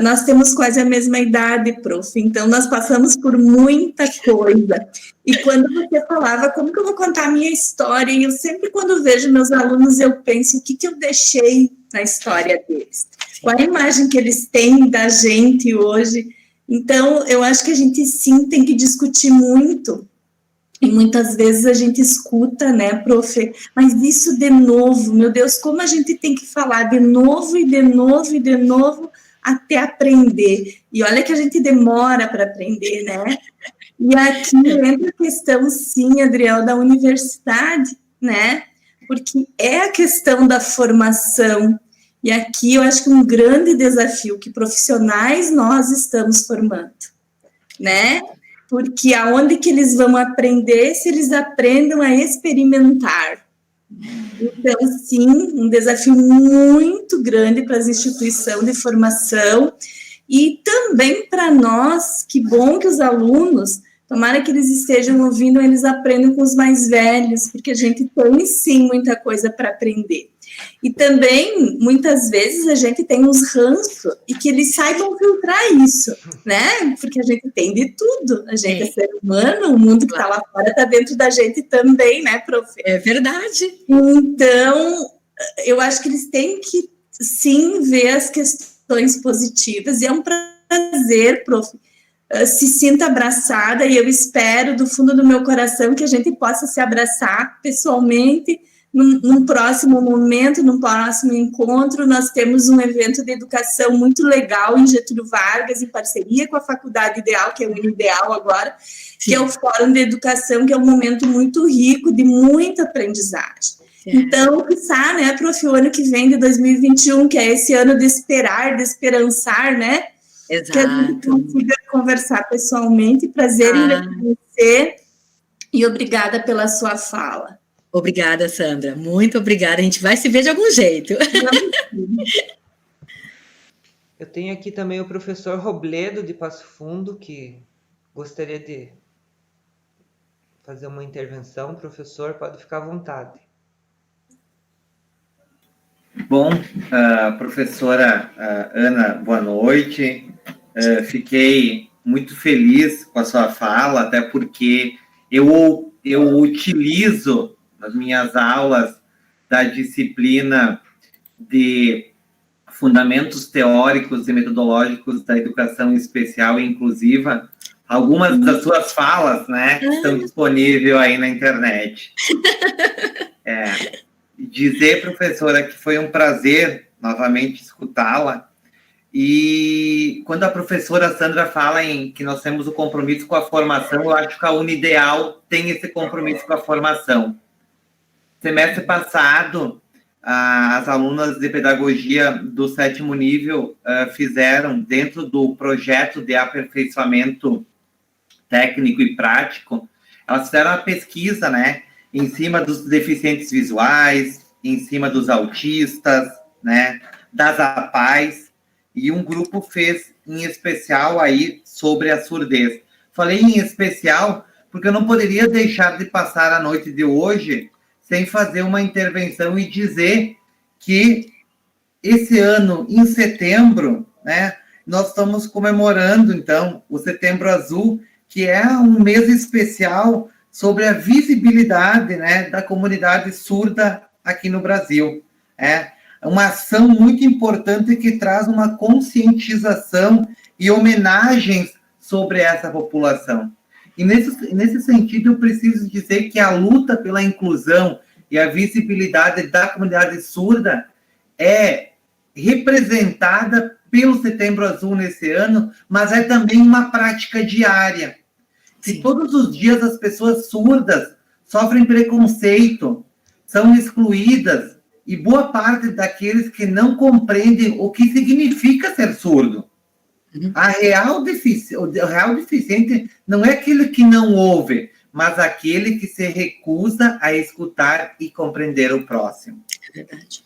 Nós temos quase a mesma idade, prof, então nós passamos por muita coisa. E quando você falava, como que eu vou contar a minha história? E eu sempre, quando vejo meus alunos, eu penso, o que eu deixei na história deles? Qual a imagem que eles têm da gente hoje? Então, eu acho que a gente, sim, tem que discutir muito, e muitas vezes a gente escuta, né, prof, mas isso de novo, meu Deus, como a gente tem que falar de novo e de novo e de novo até aprender, e olha que a gente demora para aprender, né, e aqui entra a questão, sim, Adriel, da universidade, né, porque é a questão da formação. E aqui eu acho que um grande desafio que profissionais nós estamos formando, né? Porque aonde que eles vão aprender se eles aprendam a experimentar? Então, sim, um desafio muito grande para as instituições de formação e também para nós, que bom que os alunos, tomara que eles estejam ouvindo, eles aprendam com os mais velhos, porque a gente tem, sim, muita coisa para aprender. E também, muitas vezes, a gente tem uns ranços e que eles saibam filtrar isso, né? Porque a gente tem de tudo. A gente é ser humano, o mundo que está lá fora está dentro da gente também, né, prof? É verdade. Então, eu acho que eles têm que, sim, ver as questões positivas. E é um prazer, prof, se sinta abraçada. E eu espero, do fundo do meu coração, que a gente possa se abraçar pessoalmente num próximo momento, num próximo encontro. Nós temos um evento de educação muito legal em Getúlio Vargas, em parceria com a Faculdade Ideal, que é o Ideal agora, que é o Fórum de Educação, que é um momento muito rico, de muita aprendizagem. Então, pensar, né, prof, o ano que vem, de 2021, que é esse ano de esperar, de esperançar, né? Exato. Que a gente consiga conversar pessoalmente. Prazer em conhecer e obrigada pela sua fala. Obrigada, Sandra. Muito obrigada. A gente vai se ver de algum jeito. Eu tenho aqui também o professor Robledo, de Passo Fundo, que gostaria de fazer uma intervenção. Professor, pode ficar à vontade. Bom, professora Ana, boa noite. Fiquei muito feliz com a sua fala, até porque eu utilizo nas minhas aulas da disciplina de Fundamentos Teóricos e Metodológicos da Educação Especial e Inclusiva, algumas das suas falas, né, estão disponíveis aí na internet. Dizer, professora, que foi um prazer novamente escutá-la, e quando a professora Sandra fala em que nós temos o compromisso com a formação, eu acho que a Unideal tem esse compromisso com a formação. Semestre passado, as alunas de pedagogia do 7º nível fizeram, dentro do projeto de aperfeiçoamento técnico e prático, elas fizeram uma pesquisa, né, em cima dos deficientes visuais, em cima dos autistas, né, das APAES, e um grupo fez em especial aí sobre a surdez. Falei em especial porque eu não poderia deixar de passar a noite de hoje sem fazer uma intervenção e dizer que esse ano, em setembro, né, nós estamos comemorando, então, o Setembro Azul, que é um mês especial sobre a visibilidade, né, da comunidade surda aqui no Brasil. É uma ação muito importante que traz uma conscientização e homenagens sobre essa população. E nesse sentido, eu preciso dizer que a luta pela inclusão e a visibilidade da comunidade surda é representada pelo Setembro Azul nesse ano, mas é também uma prática diária. Se todos os dias as pessoas surdas sofrem preconceito, são excluídas, e boa parte daqueles que não compreendem o que significa ser surdo. O real deficiente não é aquele que não ouve, mas aquele que se recusa a escutar e compreender o próximo. É verdade.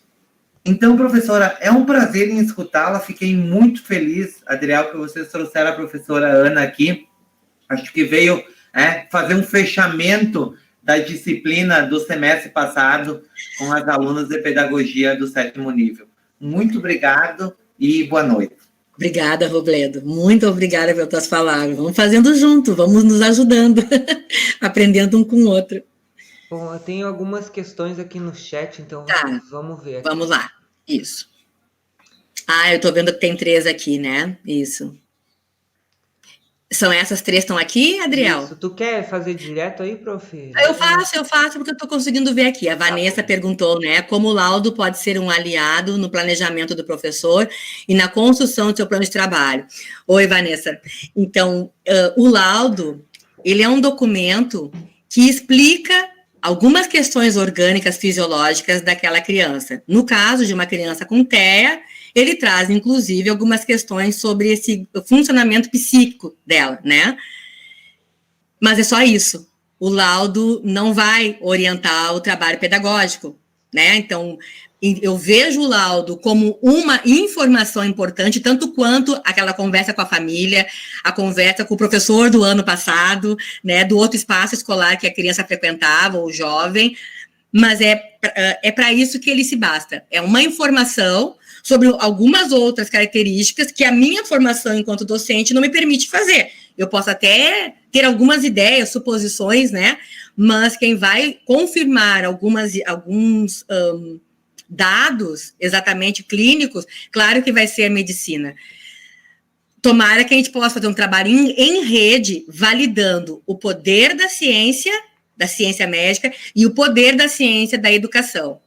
Então, professora, é um prazer em escutá-la. Fiquei muito feliz, Adriel, que vocês trouxeram a professora Ana aqui. Acho que veio fazer um fechamento da disciplina do semestre passado com as alunas de pedagogia do 7º nível. Muito obrigado e boa noite. Obrigada, Robledo. Muito obrigada pelas tuas palavras. Vamos fazendo junto, vamos nos ajudando, aprendendo um com o outro. Bom, eu tenho algumas questões aqui no chat, então vamos ver aqui. Vamos lá, isso. Eu tô vendo que tem 3 aqui, né? Isso. São essas 3 que estão aqui, Adriel? Isso. Tu quer fazer direto aí, prof? Eu faço, porque eu tô conseguindo ver aqui. A Vanessa perguntou, né, como o laudo pode ser um aliado no planejamento do professor e na construção do seu plano de trabalho. Oi, Vanessa. Então, o laudo, ele é um documento que explica algumas questões orgânicas, fisiológicas daquela criança. No caso de uma criança com TEA, ele traz, inclusive, algumas questões sobre esse funcionamento psíquico dela, né? Mas é só isso. O laudo não vai orientar o trabalho pedagógico, né? Então, eu vejo o laudo como uma informação importante, tanto quanto aquela conversa com a família, a conversa com o professor do ano passado, né? Do outro espaço escolar que a criança frequentava, o jovem, mas é para isso que ele se basta. É uma informação sobre algumas outras características que a minha formação enquanto docente não me permite fazer. Eu posso até ter algumas ideias, suposições, né? Mas quem vai confirmar alguns dados exatamente clínicos, claro que vai ser a medicina. Tomara que a gente possa fazer um trabalho em rede, validando o poder da ciência médica e o poder da ciência da educação.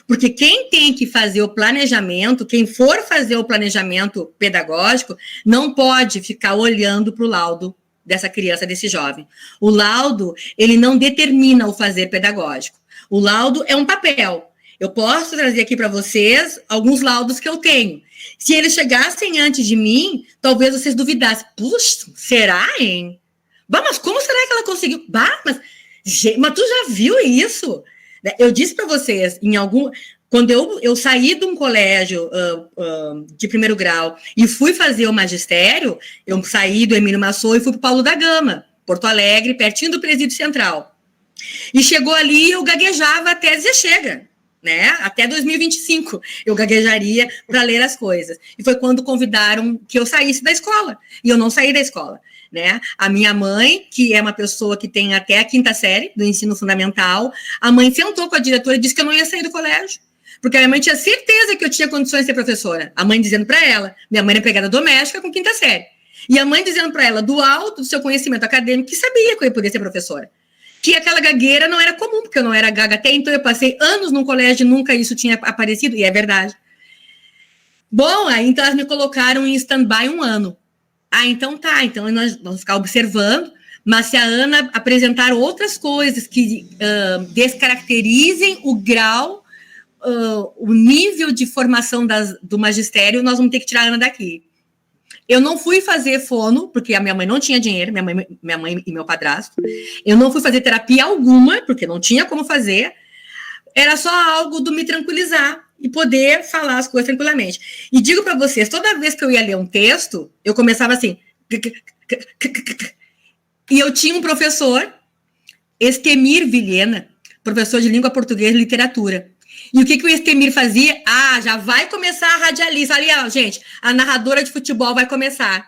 Porque quem tem que fazer o planejamento, quem for fazer o planejamento pedagógico, não pode ficar olhando para o laudo dessa criança, desse jovem. O laudo, ele não determina o fazer pedagógico. O laudo é um papel. Eu posso trazer aqui para vocês alguns laudos que eu tenho. Se eles chegassem antes de mim, talvez vocês duvidassem. Puxa, será, hein? Mas como será que ela conseguiu? Mas tu já viu isso? Eu disse para vocês, quando eu saí de um colégio de 1º grau e fui fazer o magistério, eu saí do Emílio Massot e fui para o Paulo da Gama, Porto Alegre, pertinho do Presídio Central. E chegou ali, eu gaguejava até dizer chega, né? Até 2025 eu gaguejaria para ler as coisas. E foi quando convidaram que eu saísse da escola, e eu não saí da escola. Né? A minha mãe, que é uma pessoa que tem até a 5ª série do ensino fundamental, a mãe sentou com a diretora e disse que eu não ia sair do colégio, porque a minha mãe tinha certeza que eu tinha condições de ser professora. A mãe dizendo para ela, minha mãe era empregada doméstica com 5ª série, e a mãe dizendo para ela, do alto do seu conhecimento acadêmico, que sabia que eu ia poder ser professora, que aquela gagueira não era comum, porque eu não era gaga até então, eu passei anos num colégio e nunca isso tinha aparecido, e é verdade. Bom, aí então elas me colocaram em stand-by 1 ano. Então tá, então nós vamos ficar observando, mas se a Ana apresentar outras coisas que descaracterizem o grau, o nível de formação do magistério, nós vamos ter que tirar a Ana daqui. Eu não fui fazer fono, porque a minha mãe não tinha dinheiro, minha mãe e meu padrasto. Eu não fui fazer terapia alguma, porque não tinha como fazer. era só algo do me tranquilizar e poder falar as coisas tranquilamente. E digo para vocês, toda vez que eu ia ler um texto, eu começava assim. E eu tinha um professor, Estemir Vilhena, professor de língua portuguesa e literatura. E o que o Estemir fazia? Ah, já vai começar a radialista. Ali, ó, gente, a narradora de futebol vai começar.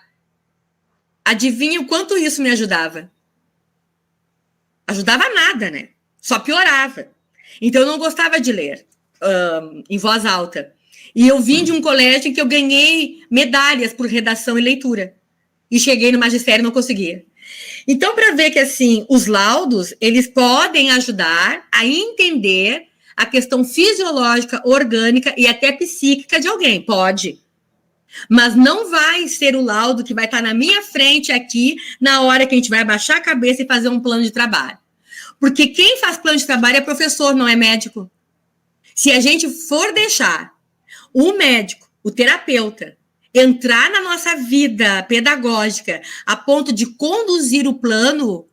Adivinha o quanto isso me ajudava? Ajudava nada, né? Só piorava. Então, eu não gostava de ler em voz alta. E eu vim de um colégio em que eu ganhei medalhas por redação e leitura. E cheguei no magistério e não conseguia. Então, para ver que, assim, os laudos, eles podem ajudar a entender a questão fisiológica, orgânica e até psíquica de alguém. Pode. Mas não vai ser o laudo que vai estar na minha frente aqui na hora que a gente vai abaixar a cabeça e fazer um plano de trabalho. Porque quem faz plano de trabalho é professor, não é médico. Se a gente for deixar o médico, o terapeuta, entrar na nossa vida pedagógica a ponto de conduzir o plano,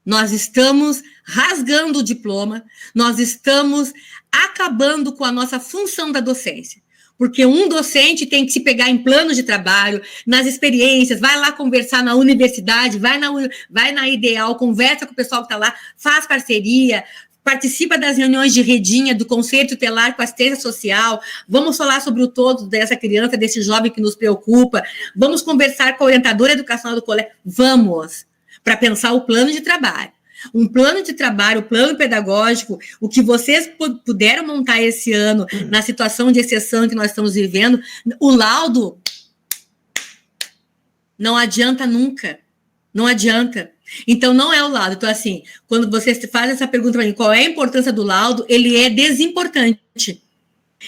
nós estamos rasgando o diploma, nós estamos acabando com a nossa função da docência. Porque um docente tem que se pegar em planos de trabalho, nas experiências, vai lá conversar na universidade, vai na Ideal, conversa com o pessoal que está lá, faz parceria, participa das reuniões de redinha, do conselho tutelar com assistência social, vamos falar sobre o todo dessa criança, desse jovem que nos preocupa, vamos conversar com a orientadora educacional do colégio, vamos, para pensar o plano de trabalho. Um plano de trabalho, um plano pedagógico, o que vocês puderam montar esse ano, na situação de exceção que nós estamos vivendo, o laudo não adianta nunca, não adianta. Então, não é o laudo. Então, assim, quando você faz essa pergunta para mim, qual é a importância do laudo, ele é desimportante.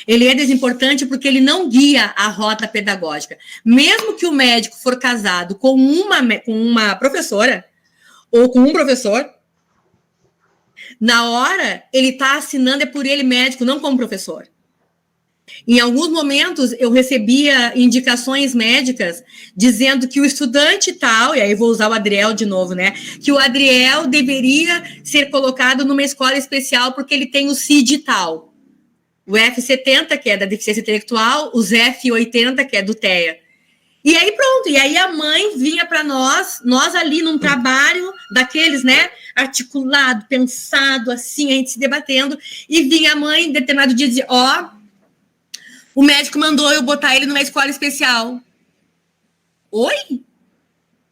Ele é desimportante porque ele não guia a rota pedagógica. Mesmo que o médico for casado com uma professora ou com um professor, na hora, ele está assinando, é por ele médico, não como professor. Em alguns momentos, eu recebia indicações médicas dizendo que o estudante tal, e aí vou usar o Adriel de novo, né? Que o Adriel deveria ser colocado numa escola especial porque ele tem o CID tal. O F70, que é da deficiência intelectual, os F80, que é do TEA. E aí pronto, e aí a mãe vinha para nós ali num trabalho daqueles, né, articulado, pensado, assim, a gente se debatendo, e vinha a mãe em determinado dia e dizia, o médico mandou eu botar ele numa escola especial. Oi?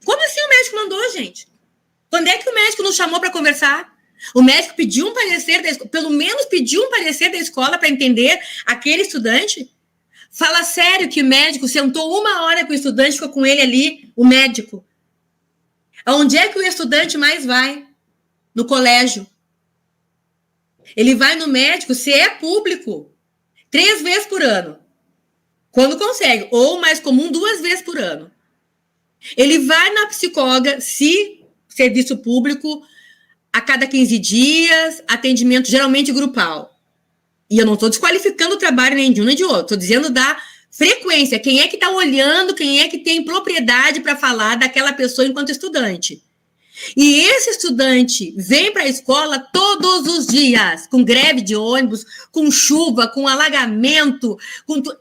Como assim o médico mandou, gente? Quando é que o médico nos chamou para conversar? O médico pediu um parecer, pelo menos pediu um parecer da escola para entender aquele estudante? Fala sério que o médico sentou 1 hora com o estudante, ficou com ele ali, o médico. Aonde é que o estudante mais vai? No colégio. Ele vai no médico, se é público, 3 vezes por ano. Quando consegue. Ou, mais comum, 2 vezes por ano. Ele vai na psicóloga, se serviço público, a cada 15 dias, atendimento geralmente grupal. E eu não estou desqualificando o trabalho nem de um nem de outro. Estou dizendo da frequência. Quem é que está olhando, quem é que tem propriedade para falar daquela pessoa enquanto estudante. E esse estudante vem para a escola todos os dias, com greve de ônibus, com chuva, com alagamento.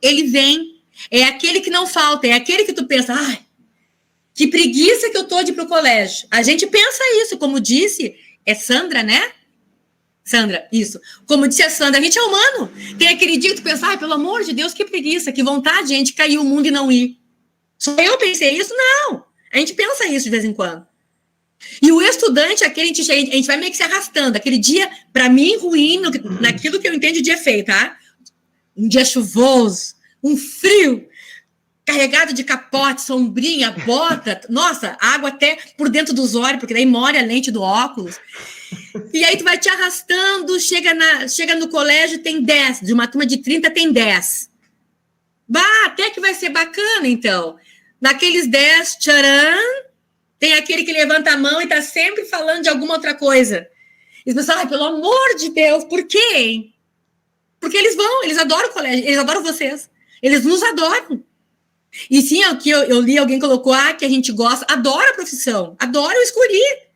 Ele vem. É aquele que não falta, é aquele que tu pensa, ai, que preguiça que eu estou de ir para o colégio. A gente pensa isso, como disse, é Sandra, né? Sandra, isso. Como disse a Sandra, a gente é humano. Tem aquele dia que tu pensa, ai, pelo amor de Deus, que preguiça, que vontade de a gente cair o mundo e não ir. Só eu pensei isso? Não. A gente pensa isso de vez em quando. E o estudante, aquele, a gente vai meio que se arrastando. Aquele dia, para mim, ruim, naquilo que eu entendo de dia feio, tá? Um dia chuvoso, um frio, carregado de capote, sombrinha, bota, nossa, água até por dentro dos olhos, porque daí molha a lente do óculos. E aí tu vai te arrastando, chega no colégio, tem 10, de uma turma de 30 tem 10. Bah, até que vai ser bacana, então. Daqueles 10, tcharam, tem aquele que levanta a mão e tá sempre falando de alguma outra coisa. E você fala, ai, pelo amor de Deus, por quê, hein? Porque eles adoram o colégio, eles adoram vocês, eles nos adoram. E sim, aqui eu li, alguém colocou, que a gente gosta, adora a profissão, adora, eu escolhi.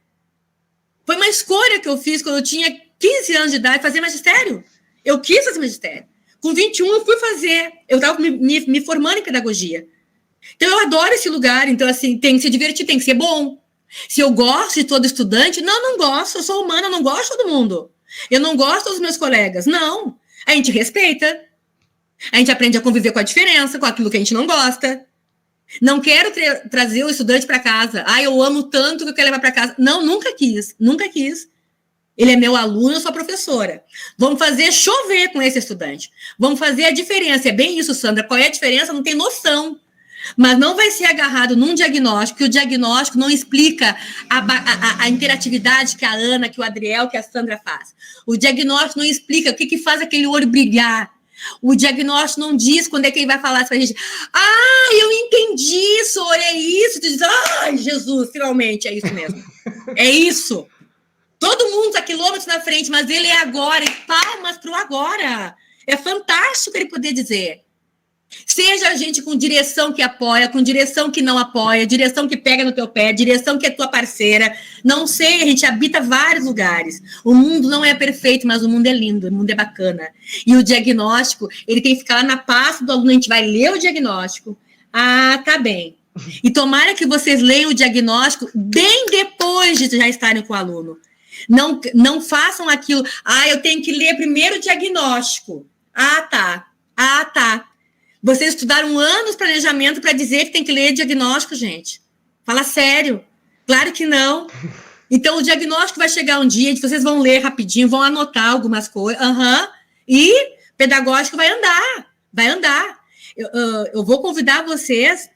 Foi uma escolha que eu fiz quando eu tinha 15 anos de idade, fazer magistério. Eu quis fazer magistério. Com 21 eu fui fazer. Eu estava me formando em pedagogia. Então eu adoro esse lugar. Então, assim, tem que se divertir, tem que ser bom. Se eu gosto de todo estudante, não gosto. Eu sou humana, eu não gosto de todo mundo. Eu não gosto dos meus colegas. Não. A gente respeita. A gente aprende a conviver com a diferença, com aquilo que a gente não gosta. Não quero trazer o estudante para casa. Eu amo tanto que eu quero levar para casa. Não, nunca quis. Ele é meu aluno, eu sou a professora. Vamos fazer chover com esse estudante. Vamos fazer a diferença. É bem isso, Sandra. Qual é a diferença? Não tem noção. Mas não vai ser agarrado num diagnóstico, que o diagnóstico não explica a interatividade que a Ana, que o Adriel, que a Sandra faz. O diagnóstico não explica o que faz aquele olho brilhar. O diagnóstico não diz quando é que ele vai falar pra gente. Eu entendi, Sor, é isso. Tu diz, Jesus, finalmente, é isso mesmo. É isso. Todo mundo está quilômetros na frente, mas ele é agora, e palmas pro agora. É fantástico ele poder dizer. Seja a gente com direção que apoia, com direção que não apoia, direção que pega no teu pé, direção que é tua parceira. Não sei, a gente habita vários lugares. O mundo não é perfeito, mas o mundo é lindo, o mundo é bacana. E o diagnóstico, ele tem que ficar lá na pasta do aluno, a gente vai ler o diagnóstico. Tá bem. E tomara que vocês leiam o diagnóstico bem depois de já estarem com o aluno. Não façam aquilo. Eu tenho que ler primeiro o diagnóstico. Tá. Vocês estudaram anos de planejamento para dizer que tem que ler diagnóstico, gente. Fala sério. Claro que não. Então, o diagnóstico vai chegar um dia, vocês vão ler rapidinho, vão anotar algumas coisas. E pedagógico vai andar. Eu vou convidar vocês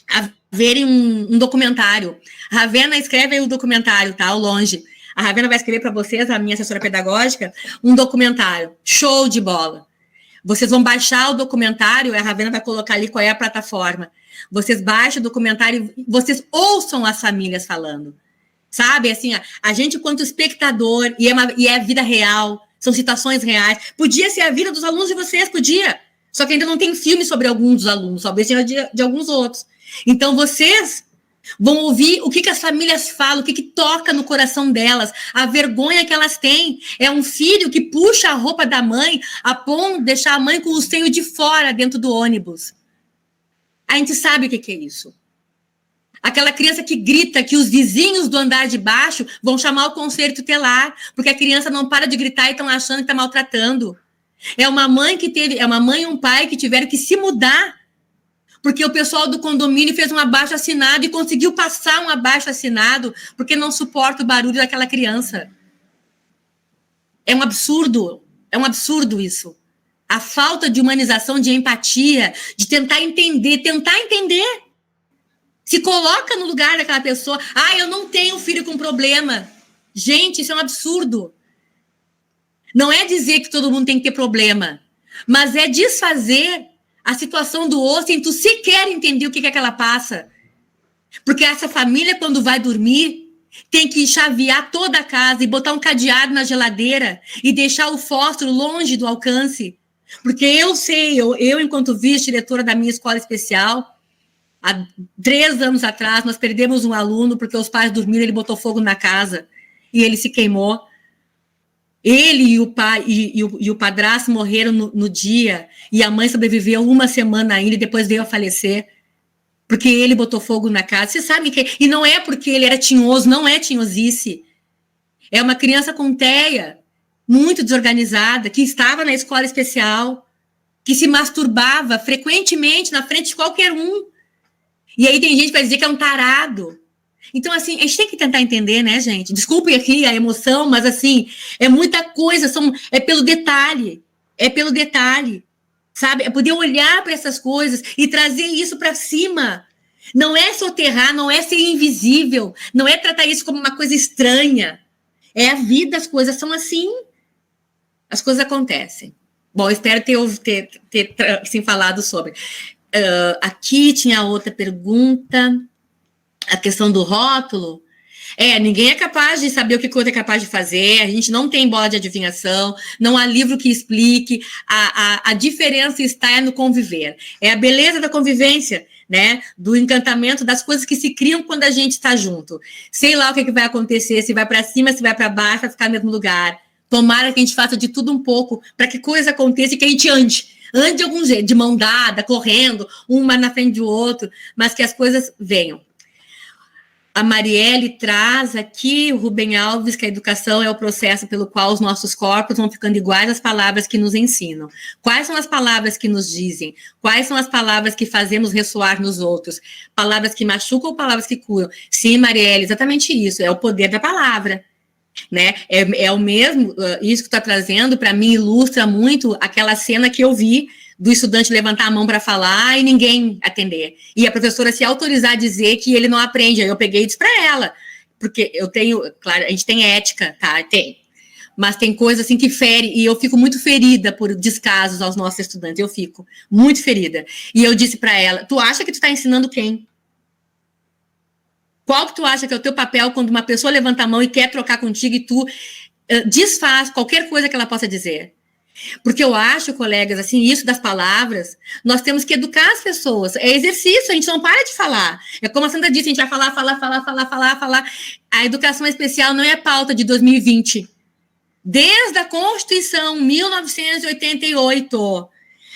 a verem um documentário. A Ravena escreve aí o documentário, tá? Ao longe. A Ravena vai escrever para vocês, a minha assessora pedagógica, um documentário. Show de bola. Vocês vão baixar o documentário, a Ravena vai colocar ali qual é a plataforma. Vocês baixam o documentário e vocês ouçam as famílias falando. Sabe, assim, a gente, enquanto espectador, e é a vida real, são situações reais. Podia ser a vida dos alunos de vocês, podia. Só que ainda não tem filme sobre alguns dos alunos, talvez tenha de alguns outros. Então, vocês vão ouvir o que as famílias falam, o que toca no coração delas, a vergonha que elas têm. É um filho que puxa a roupa da mãe, a ponto de deixar a mãe com o seio de fora dentro do ônibus. A gente sabe o que é isso. Aquela criança que grita que os vizinhos do andar de baixo vão chamar o conselho tutelar, porque a criança não para de gritar e estão achando que está maltratando. É uma mãe e um pai que tiveram que se mudar, porque o pessoal do condomínio fez um abaixo-assinado e conseguiu passar um abaixo-assinado porque não suporta o barulho daquela criança. É um absurdo isso. A falta de humanização, de empatia, de tentar entender. Se coloca no lugar daquela pessoa. Eu não tenho filho com problema. Gente, isso é um absurdo. Não é dizer que todo mundo tem que ter problema, mas é desfazer a situação do outro sem tu sequer entender o que é que ela passa. Porque essa família, quando vai dormir, tem que chavear toda a casa e botar um cadeado na geladeira e deixar o fósforo longe do alcance. Porque eu sei, eu enquanto vice-diretora da minha escola especial, há 3 anos atrás, nós perdemos um aluno porque os pais dormiram, ele botou fogo na casa e ele se queimou. Ele e o pai e o padrasto morreram no dia, e a mãe sobreviveu 1 semana ainda e depois veio a falecer, porque ele botou fogo na casa. Vocês sabem que... E não é porque ele era tinhoso, não é tinhosice. É uma criança com TEA, muito desorganizada, que estava na escola especial, que se masturbava frequentemente na frente de qualquer um. E aí tem gente que vai dizer que é um tarado. Então, assim, a gente tem que tentar entender, né, gente? Desculpe aqui a emoção, mas, assim, é muita coisa, é pelo detalhe, sabe? É poder olhar para essas coisas e trazer isso para cima. Não é soterrar, não é ser invisível, não é tratar isso como uma coisa estranha. É a vida, as coisas são assim. As coisas acontecem. Bom, espero ter assim, falado sobre. Aqui tinha outra pergunta. A questão do rótulo, ninguém é capaz de saber o que o outro é capaz de fazer, a gente não tem bola de adivinhação, não há livro que explique, a diferença está no conviver, é a beleza da convivência, né, do encantamento, das coisas que se criam quando a gente está junto. Sei lá o que vai acontecer, se vai para cima, se vai para baixo, vai ficar no mesmo lugar, Tomara que a gente faça de tudo um pouco para que coisa aconteça e que a gente ande de algum jeito, de mão dada, correndo, uma na frente do outro, mas que as coisas venham. A Marielle traz aqui, o Rubem Alves, que a educação é o processo pelo qual os nossos corpos vão ficando iguais às palavras que nos ensinam. Quais são as palavras que nos dizem? Quais são as palavras que fazemos ressoar nos outros? Palavras que machucam ou palavras que curam? Sim, Marielle, exatamente isso, é o poder da palavra. Né? É o mesmo, isso que está trazendo, para mim, ilustra muito aquela cena que eu vi do estudante levantar a mão para falar e ninguém atender. E a professora se autorizar a dizer que ele não aprende. Aí eu peguei e disse para ela, porque eu tenho, claro, a gente tem ética, tá? Tem. Mas tem coisa assim que fere, e eu fico muito ferida por descasos aos nossos estudantes, eu fico muito ferida. E eu disse para ela, tu acha que tu está ensinando quem? Qual que tu acha que é o teu papel quando uma pessoa levanta a mão e quer trocar contigo e tu desfaz qualquer coisa que ela possa dizer? Porque eu acho, colegas, assim, isso das palavras, nós temos que educar as pessoas. É exercício, a gente não para de falar. É como a Sandra disse, a gente vai falar. A educação especial não é pauta de 2020. Desde a Constituição, 1988.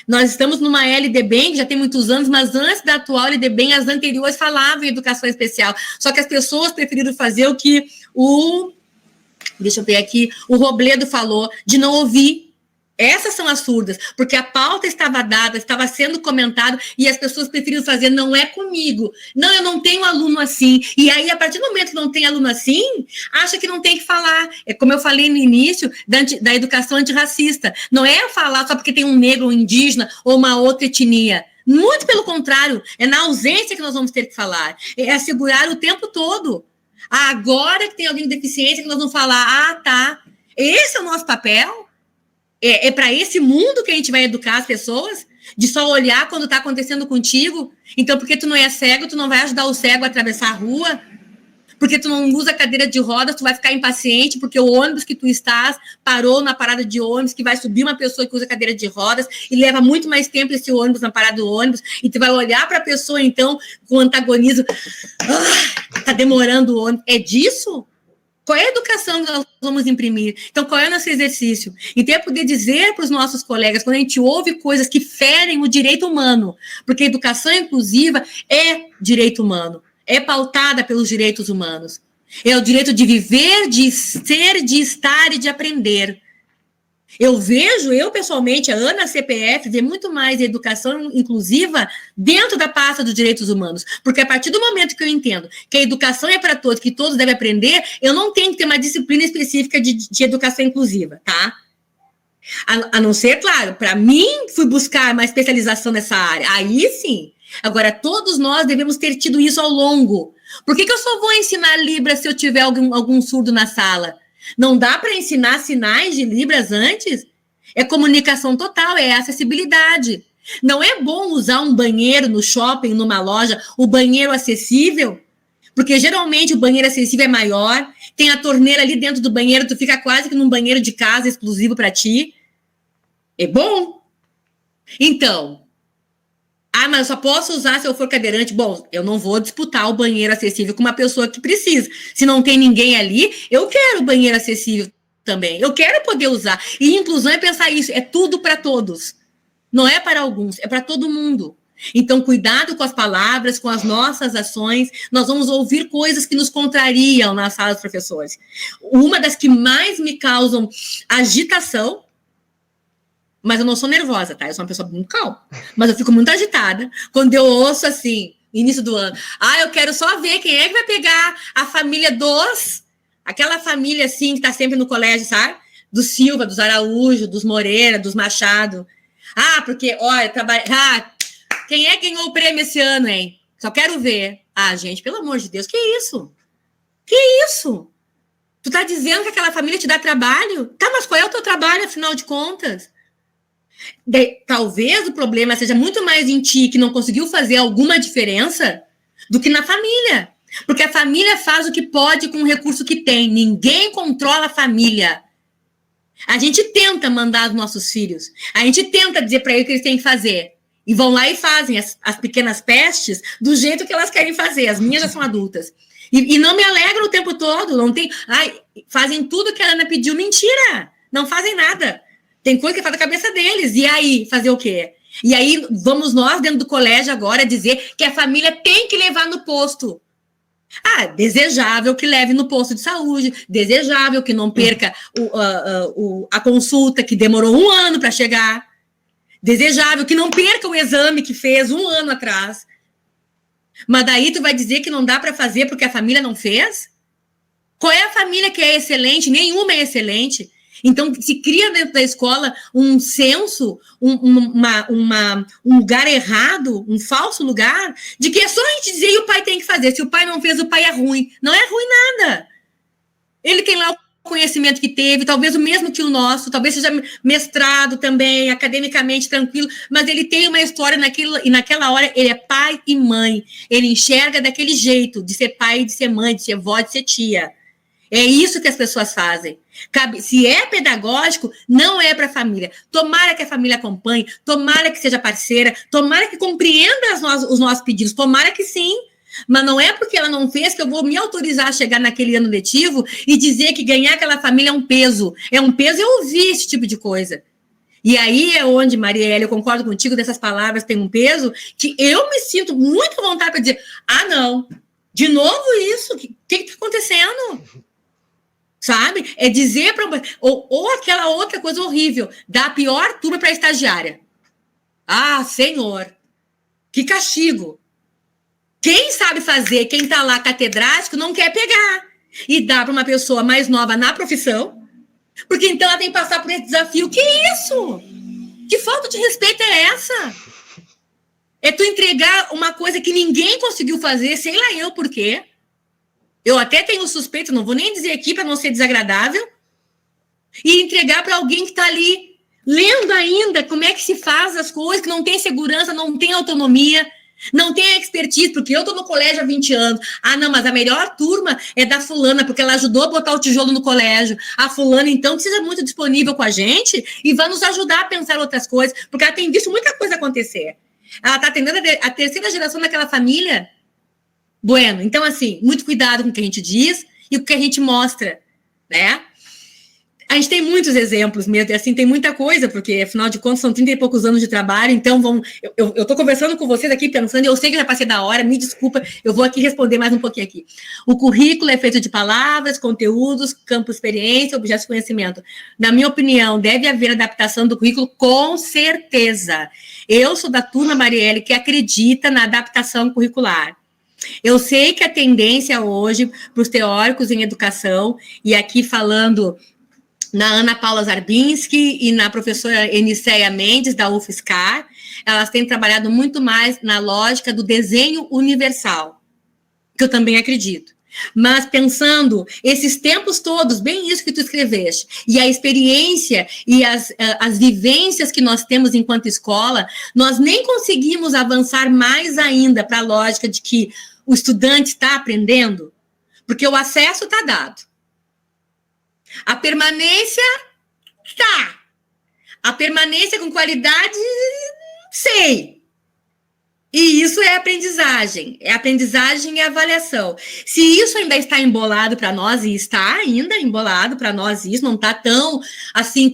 Nós estamos numa LDB, que já tem muitos anos, mas antes da atual LDB, as anteriores falavam em educação especial. Só que as pessoas preferiram fazer o que deixa eu ver aqui, o Robledo falou, de não ouvir. Essas são as surdas, porque a pauta estava dada, estava sendo comentado, e as pessoas preferiram fazer, não é comigo. Não, eu não tenho aluno assim. E aí, a partir do momento que não tem aluno assim, acha que não tem que falar. É como eu falei no início da educação antirracista. Não é falar só porque tem um negro, um indígena ou uma outra etnia. Muito pelo contrário, é na ausência que nós vamos ter que falar. É assegurar o tempo todo. Agora que tem alguém com deficiência, que nós vamos falar, tá, esse é o nosso papel. É para esse mundo que a gente vai educar as pessoas? De só olhar quando está acontecendo contigo? Então, porque tu não é cego, tu não vai ajudar o cego a atravessar a rua? Porque tu não usa cadeira de rodas, tu vai ficar impaciente porque o ônibus que tu estás parou na parada de ônibus, que vai subir uma pessoa que usa cadeira de rodas e leva muito mais tempo esse ônibus na parada do ônibus, e tu vai olhar para a pessoa, então, com antagonismo. Tá demorando o ônibus. É disso? Qual é a educação que nós vamos imprimir? Então, qual é o nosso exercício? Então, é poder dizer para os nossos colegas, quando a gente ouve coisas que ferem o direito humano, porque a educação inclusiva é direito humano, é pautada pelos direitos humanos. É o direito de viver, de ser, de estar e de aprender. Eu pessoalmente, a Ana CPF, vê muito mais a educação inclusiva dentro da pasta dos direitos humanos. Porque a partir do momento que eu entendo que a educação é para todos, que todos devem aprender, eu não tenho que ter uma disciplina específica de educação inclusiva, tá? A não ser, claro, para mim, fui buscar uma especialização nessa área. Aí sim. Agora, todos nós devemos ter tido isso ao longo. Por que eu só vou ensinar Libras se eu tiver algum surdo na sala? Não dá para ensinar sinais de Libras antes? É comunicação total, é acessibilidade. Não é bom usar um banheiro no shopping, numa loja, o banheiro acessível? Porque geralmente o banheiro acessível é maior, tem a torneira ali dentro do banheiro, tu fica quase que num banheiro de casa exclusivo para ti. É bom? Então, mas eu só posso usar se eu for cadeirante. Bom, eu não vou disputar o banheiro acessível com uma pessoa que precisa. Se não tem ninguém ali, eu quero o banheiro acessível também. Eu quero poder usar. E inclusão é pensar isso, é tudo para todos. Não é para alguns, é para todo mundo. Então, cuidado com as palavras, com as nossas ações. Nós vamos ouvir coisas que nos contrariam na sala dos professores. Uma das que mais me causam agitação, mas eu não sou nervosa, tá? Eu sou uma pessoa muito calma. Mas eu fico muito agitada quando eu ouço, assim, início do ano. Eu quero só ver quem é que vai pegar a família aquela família, assim, que tá sempre no colégio, sabe? Do Silva, dos Araújo, dos Moreira, dos Machado. Porque, olha, quem é que ganhou o prêmio esse ano, hein? Só quero ver. Gente, pelo amor de Deus, que isso? Que isso? Tu tá dizendo que aquela família te dá trabalho? Tá, mas qual é o teu trabalho, afinal de contas? Talvez o problema seja muito mais em ti, que não conseguiu fazer alguma diferença, do que na família. Porque a família faz o que pode com o recurso que tem. Ninguém controla a família. A gente tenta mandar os nossos filhos. A gente tenta dizer para eles o que eles têm que fazer. E vão lá e fazem as pequenas pestes do jeito que elas querem fazer. As minhas já são adultas. E não me alegram o tempo todo. Não tem. Fazem tudo que a Ana pediu. Mentira! Não fazem nada. Tem coisa que faz da cabeça deles. E aí, fazer o quê? E aí, vamos nós, dentro do colégio agora, dizer que a família tem que levar no posto. Desejável que leve no posto de saúde, desejável que não perca a consulta, que demorou 1 ano para chegar, desejável que não perca o exame que fez 1 ano atrás. Mas daí tu vai dizer que não dá para fazer porque a família não fez? Qual é a família que é excelente? Nenhuma é excelente. Então, se cria dentro da escola um senso, um lugar errado, um falso lugar, de que é só a gente dizer e o pai tem que fazer. Se o pai não fez, o pai é ruim. Não é ruim nada. Ele tem lá o conhecimento que teve, talvez o mesmo que o nosso, talvez seja mestrado também, academicamente tranquilo, mas ele tem uma história naquilo, e naquela hora ele é pai e mãe. Ele enxerga daquele jeito, de ser pai, de ser mãe, de ser vó, de ser tia. É isso que as pessoas fazem. Se é pedagógico, não é para a família. Tomara que a família acompanhe, tomara que seja parceira, tomara que compreenda os nossos pedidos, tomara que sim. Mas não é porque ela não fez que eu vou me autorizar a chegar naquele ano letivo e dizer que ganhar aquela família é um peso. É um peso eu ouvir esse tipo de coisa. E aí é onde, Marielle, eu concordo contigo, dessas palavras tem um peso que eu me sinto muito à vontade para dizer, não, de novo isso, o que está acontecendo? Sabe? É dizer para... Ou aquela outra coisa horrível, da pior turma para a estagiária. Senhor, que castigo. Quem sabe fazer, quem está lá catedrático, não quer pegar. E dá para uma pessoa mais nova na profissão, porque então ela tem que passar por esse desafio. Que isso? Que falta de respeito é essa? É tu entregar uma coisa que ninguém conseguiu fazer, sei lá eu por quê. Eu até tenho suspeito, não vou nem dizer aqui para não ser desagradável, e entregar para alguém que está ali, lendo ainda como é que se faz as coisas, que não tem segurança, não tem autonomia, não tem expertise, porque eu estou no colégio há 20 anos. Não, mas a melhor turma é da fulana, porque ela ajudou a botar o tijolo no colégio. A fulana, então, que seja muito disponível com a gente e vai nos ajudar a pensar outras coisas, porque ela tem visto muita coisa acontecer. Ela está atendendo a terceira geração daquela família. Bueno, então, assim, muito cuidado com o que a gente diz e com o que a gente mostra, né? A gente tem muitos exemplos mesmo, e assim, tem muita coisa, porque, afinal de contas, são 30 e poucos anos de trabalho, então, eu estou conversando com vocês aqui, pensando, eu sei que já passei da hora, me desculpa, eu vou aqui responder mais um pouquinho aqui. O currículo é feito de palavras, conteúdos, campo experiência, objetos de conhecimento. Na minha opinião, deve haver adaptação do currículo, com certeza. Eu sou da turma, Marielle, que acredita na adaptação curricular. Eu sei que a tendência hoje para os teóricos em educação, e aqui falando na Ana Paula Zarbinski e na professora Eniceia Mendes, da UFSCar, elas têm trabalhado muito mais na lógica do desenho universal, que eu também acredito. Mas pensando esses tempos todos, bem isso que tu escreveste, e a experiência e as vivências que nós temos enquanto escola, nós nem conseguimos avançar mais ainda para a lógica de que o estudante está aprendendo, porque o acesso está dado. A permanência está. A permanência com qualidade, sei. E isso é aprendizagem. É aprendizagem e avaliação. Se isso ainda está embolado para nós, e está ainda embolado para nós, isso não está tão assim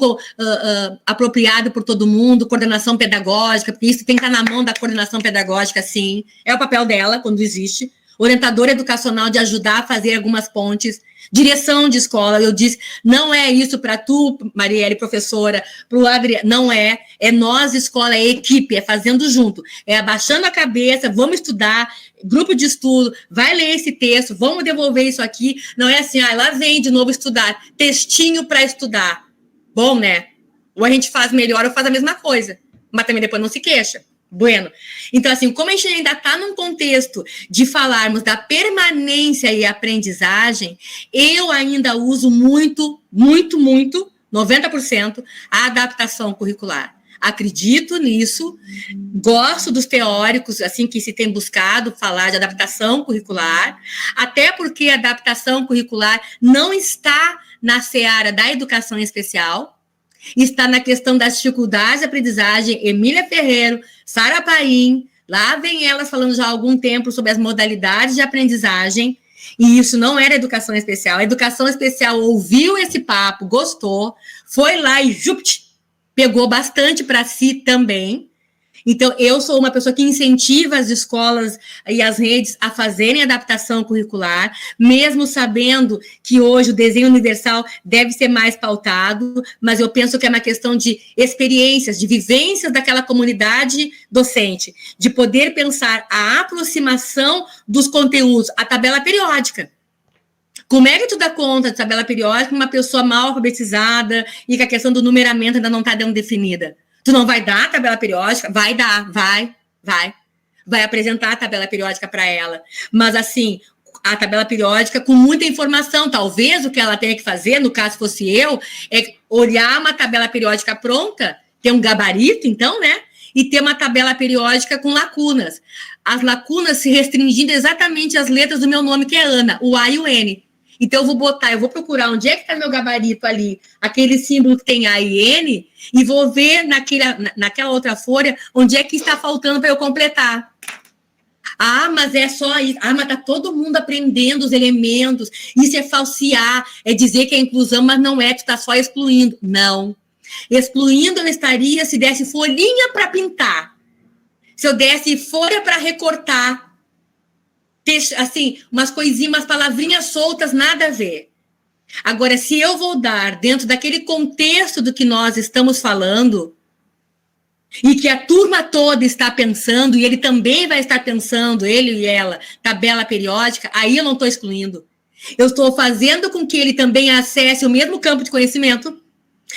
apropriado por todo mundo, coordenação pedagógica, porque isso tem que estar na mão da coordenação pedagógica, sim. É o papel dela, quando existe. Orientadora educacional de ajudar a fazer algumas pontes. Direção de escola, eu disse, não é isso para tu, Marielle, professora, para o Adriano, não é nós, escola, é equipe, é fazendo junto, é abaixando a cabeça, vamos estudar, grupo de estudo, vai ler esse texto, vamos devolver isso aqui, não é assim, lá vem de novo estudar, textinho para estudar, bom, né? Ou a gente faz melhor ou faz a mesma coisa, mas também depois não se queixa. Bueno, então assim, como a gente ainda está num contexto de falarmos da permanência e aprendizagem, eu ainda uso muito, 90%, a adaptação curricular. Acredito nisso, gosto dos teóricos, assim, que se tem buscado falar de adaptação curricular, até porque a adaptação curricular não está na seara da educação especial, está na questão das dificuldades de aprendizagem. Emília Ferreiro, Sara Paim, lá vem elas falando já há algum tempo sobre as modalidades de aprendizagem, E isso não era educação especial. A educação especial ouviu esse papo, gostou, foi lá e pegou bastante para si também. Então, eu sou uma pessoa que incentiva as escolas e as redes a fazerem adaptação curricular, mesmo sabendo que hoje o desenho universal deve ser mais pautado, mas eu penso que é uma questão de experiências, de vivências daquela comunidade docente, de poder pensar a aproximação dos conteúdos, a tabela periódica. Como é que tu dá conta de tabela periódica uma pessoa mal alfabetizada e que a questão do numeramento ainda não está dando definida? Tu não vai dar a tabela periódica? Vai dar, vai apresentar a tabela periódica para ela. Mas, assim, a tabela periódica com muita informação. Talvez o que ela tenha que fazer, no caso fosse eu, é olhar uma tabela periódica pronta, ter um gabarito, então, né? E ter uma tabela periódica com lacunas. As lacunas se restringindo exatamente às letras do meu nome, que é Ana, o A e o N. Então, eu vou procurar onde é que está meu gabarito ali, aquele símbolo que tem A e N, e vou ver naquela outra folha onde é que está faltando para eu completar. Ah, mas é só isso. Ah, mas está todo mundo aprendendo os elementos. Isso é falsear, é dizer que é inclusão, mas não é, tu está só excluindo. Não. Excluindo eu estaria se desse folhinha para pintar, se eu desse folha para recortar, assim, umas coisinhas, umas palavrinhas soltas, nada a ver. Agora, se eu vou dar dentro daquele contexto do que nós estamos falando, e que a turma toda está pensando, e ele também vai estar pensando, ele e ela, tabela periódica, aí eu não estou excluindo. Eu estou fazendo com que ele também acesse o mesmo campo de conhecimento,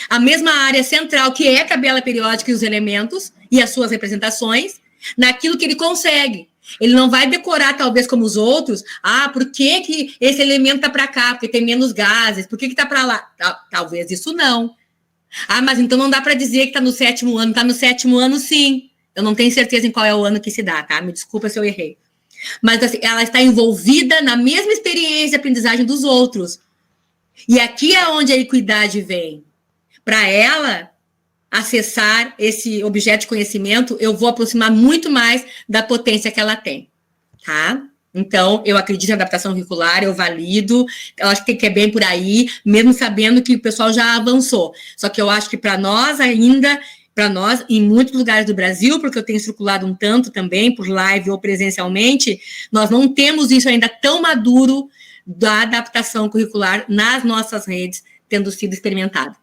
a mesma área central, que é a tabela periódica e os elementos, e as suas representações, naquilo que ele consegue. Ele não vai decorar, talvez, como os outros, por que esse elemento está para cá, porque tem menos gases, por que está para lá? Talvez isso não. Mas então não dá para dizer que está no 7º ano. Está no 7º ano, sim. Eu não tenho certeza em qual é o ano que se dá, tá? Me desculpa se eu errei. Mas assim, ela está envolvida na mesma experiência de aprendizagem dos outros. E aqui é onde a equidade vem. Para ela acessar esse objeto de conhecimento, eu vou aproximar muito mais da potência que ela tem, tá? Então, eu acredito em adaptação curricular, eu valido, eu acho que é bem por aí, mesmo sabendo que o pessoal já avançou. Só que eu acho que para nós ainda, em muitos lugares do Brasil, porque eu tenho circulado um tanto também, por live ou presencialmente, nós não temos isso ainda tão maduro da adaptação curricular nas nossas redes, tendo sido experimentado.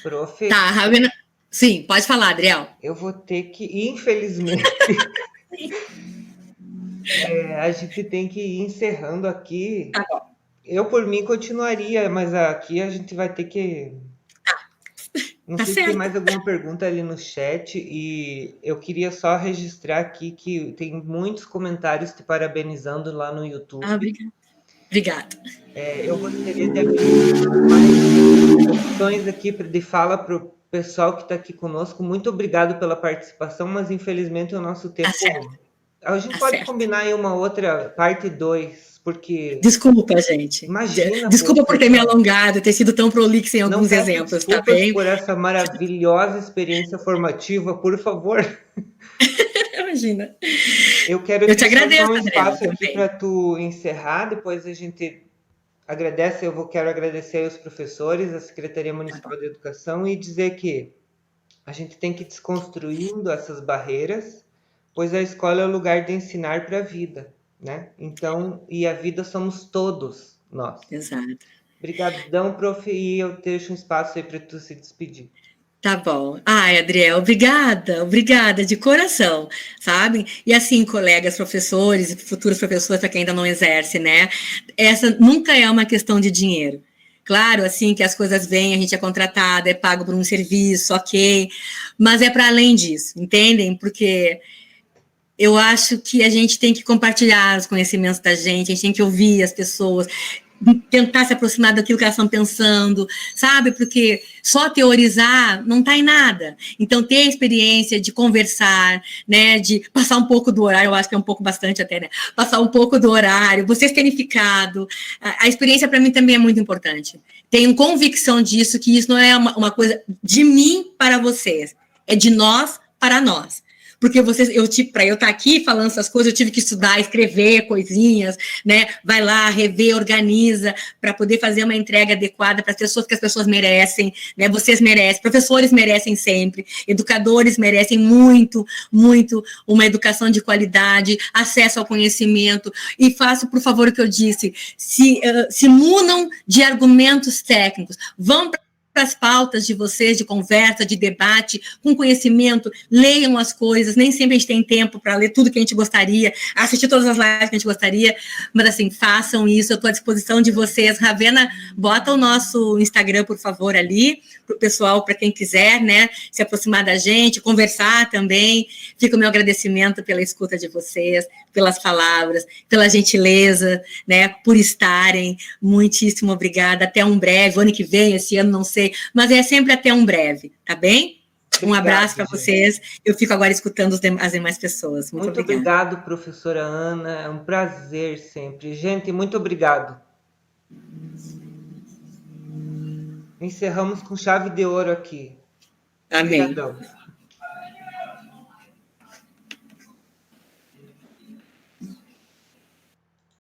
Profe. Tá, Ravena. Sim, pode falar, Adriel. Eu vou ter que, infelizmente, a gente tem que ir encerrando aqui. Tá bom. Eu, por mim, continuaria, mas aqui a gente vai ter que... Não sei se tem mais alguma pergunta ali no chat, e eu queria só registrar aqui que tem muitos comentários te parabenizando lá no YouTube. Obrigada. Eu gostaria de abrir mais opções aqui de fala para o pessoal que está aqui conosco. Muito obrigado pela participação, mas infelizmente o nosso tempo... A gente pode combinar em uma outra parte 2, porque... Desculpa, gente. Imagina. Desculpa por ter me alongado, ter sido tão prolixo em alguns exemplos, tá bem? Por essa maravilhosa experiência formativa, por favor. Imagina. Eu te agradeço, um espaço aqui para tu encerrar, depois a gente agradece, quero agradecer aos professores, a Secretaria Municipal de Educação, e dizer que a gente tem que ir desconstruindo essas barreiras, pois a escola é o lugar de ensinar para a vida, né? Então, e a vida somos todos nós. Exato. Obrigadão, prof, e eu deixo um espaço aí para tu se despedir. Tá bom. Ai, Adriel, obrigada de coração, sabe? E assim, colegas professores e futuros professores, para quem ainda não exerce, né? Essa nunca é uma questão de dinheiro. Claro, assim, que as coisas vêm, a gente é contratado, é pago por um serviço, ok, mas é para além disso, entendem? Porque eu acho que a gente tem que compartilhar os conhecimentos da gente, a gente tem que ouvir as pessoas, tentar se aproximar daquilo que elas estão pensando, sabe? Porque só teorizar não está em nada. Então, ter a experiência de conversar, né? De passar um pouco do horário, eu acho que é um pouco bastante até, né? Passar um pouco do horário, vocês terem ficado. A experiência, para mim, também é muito importante. Tenho convicção disso, que isso não é uma coisa de mim para vocês, é de nós para nós. porque para eu estar aqui falando essas coisas, eu tive que estudar, escrever coisinhas, né? Vai lá, rever, organiza, para poder fazer uma entrega adequada para as pessoas, que as pessoas merecem, né? Vocês merecem, professores merecem sempre, educadores merecem muito, muito uma educação de qualidade, acesso ao conhecimento, e faço, por favor, o que eu disse, se munam de argumentos técnicos, vão para as pautas de vocês, de conversa, de debate, com conhecimento, leiam as coisas, nem sempre a gente tem tempo para ler tudo que a gente gostaria, assistir todas as lives que a gente gostaria, mas assim, façam isso, eu estou à disposição de vocês. Ravena, bota o nosso Instagram, por favor, ali, para o pessoal, para quem quiser, né, se aproximar da gente, conversar também. Fica o meu agradecimento pela escuta de vocês, pelas palavras, pela gentileza, né, por estarem. Muitíssimo obrigada. Até um breve, ano que vem, esse ano, não sei, mas é sempre até um breve, tá bem? Um abraço para vocês. Eu fico agora escutando as demais pessoas. Muito obrigado, professora Ana. É um prazer sempre. Gente, muito obrigado. Encerramos com chave de ouro aqui. Amém. Obrigadão.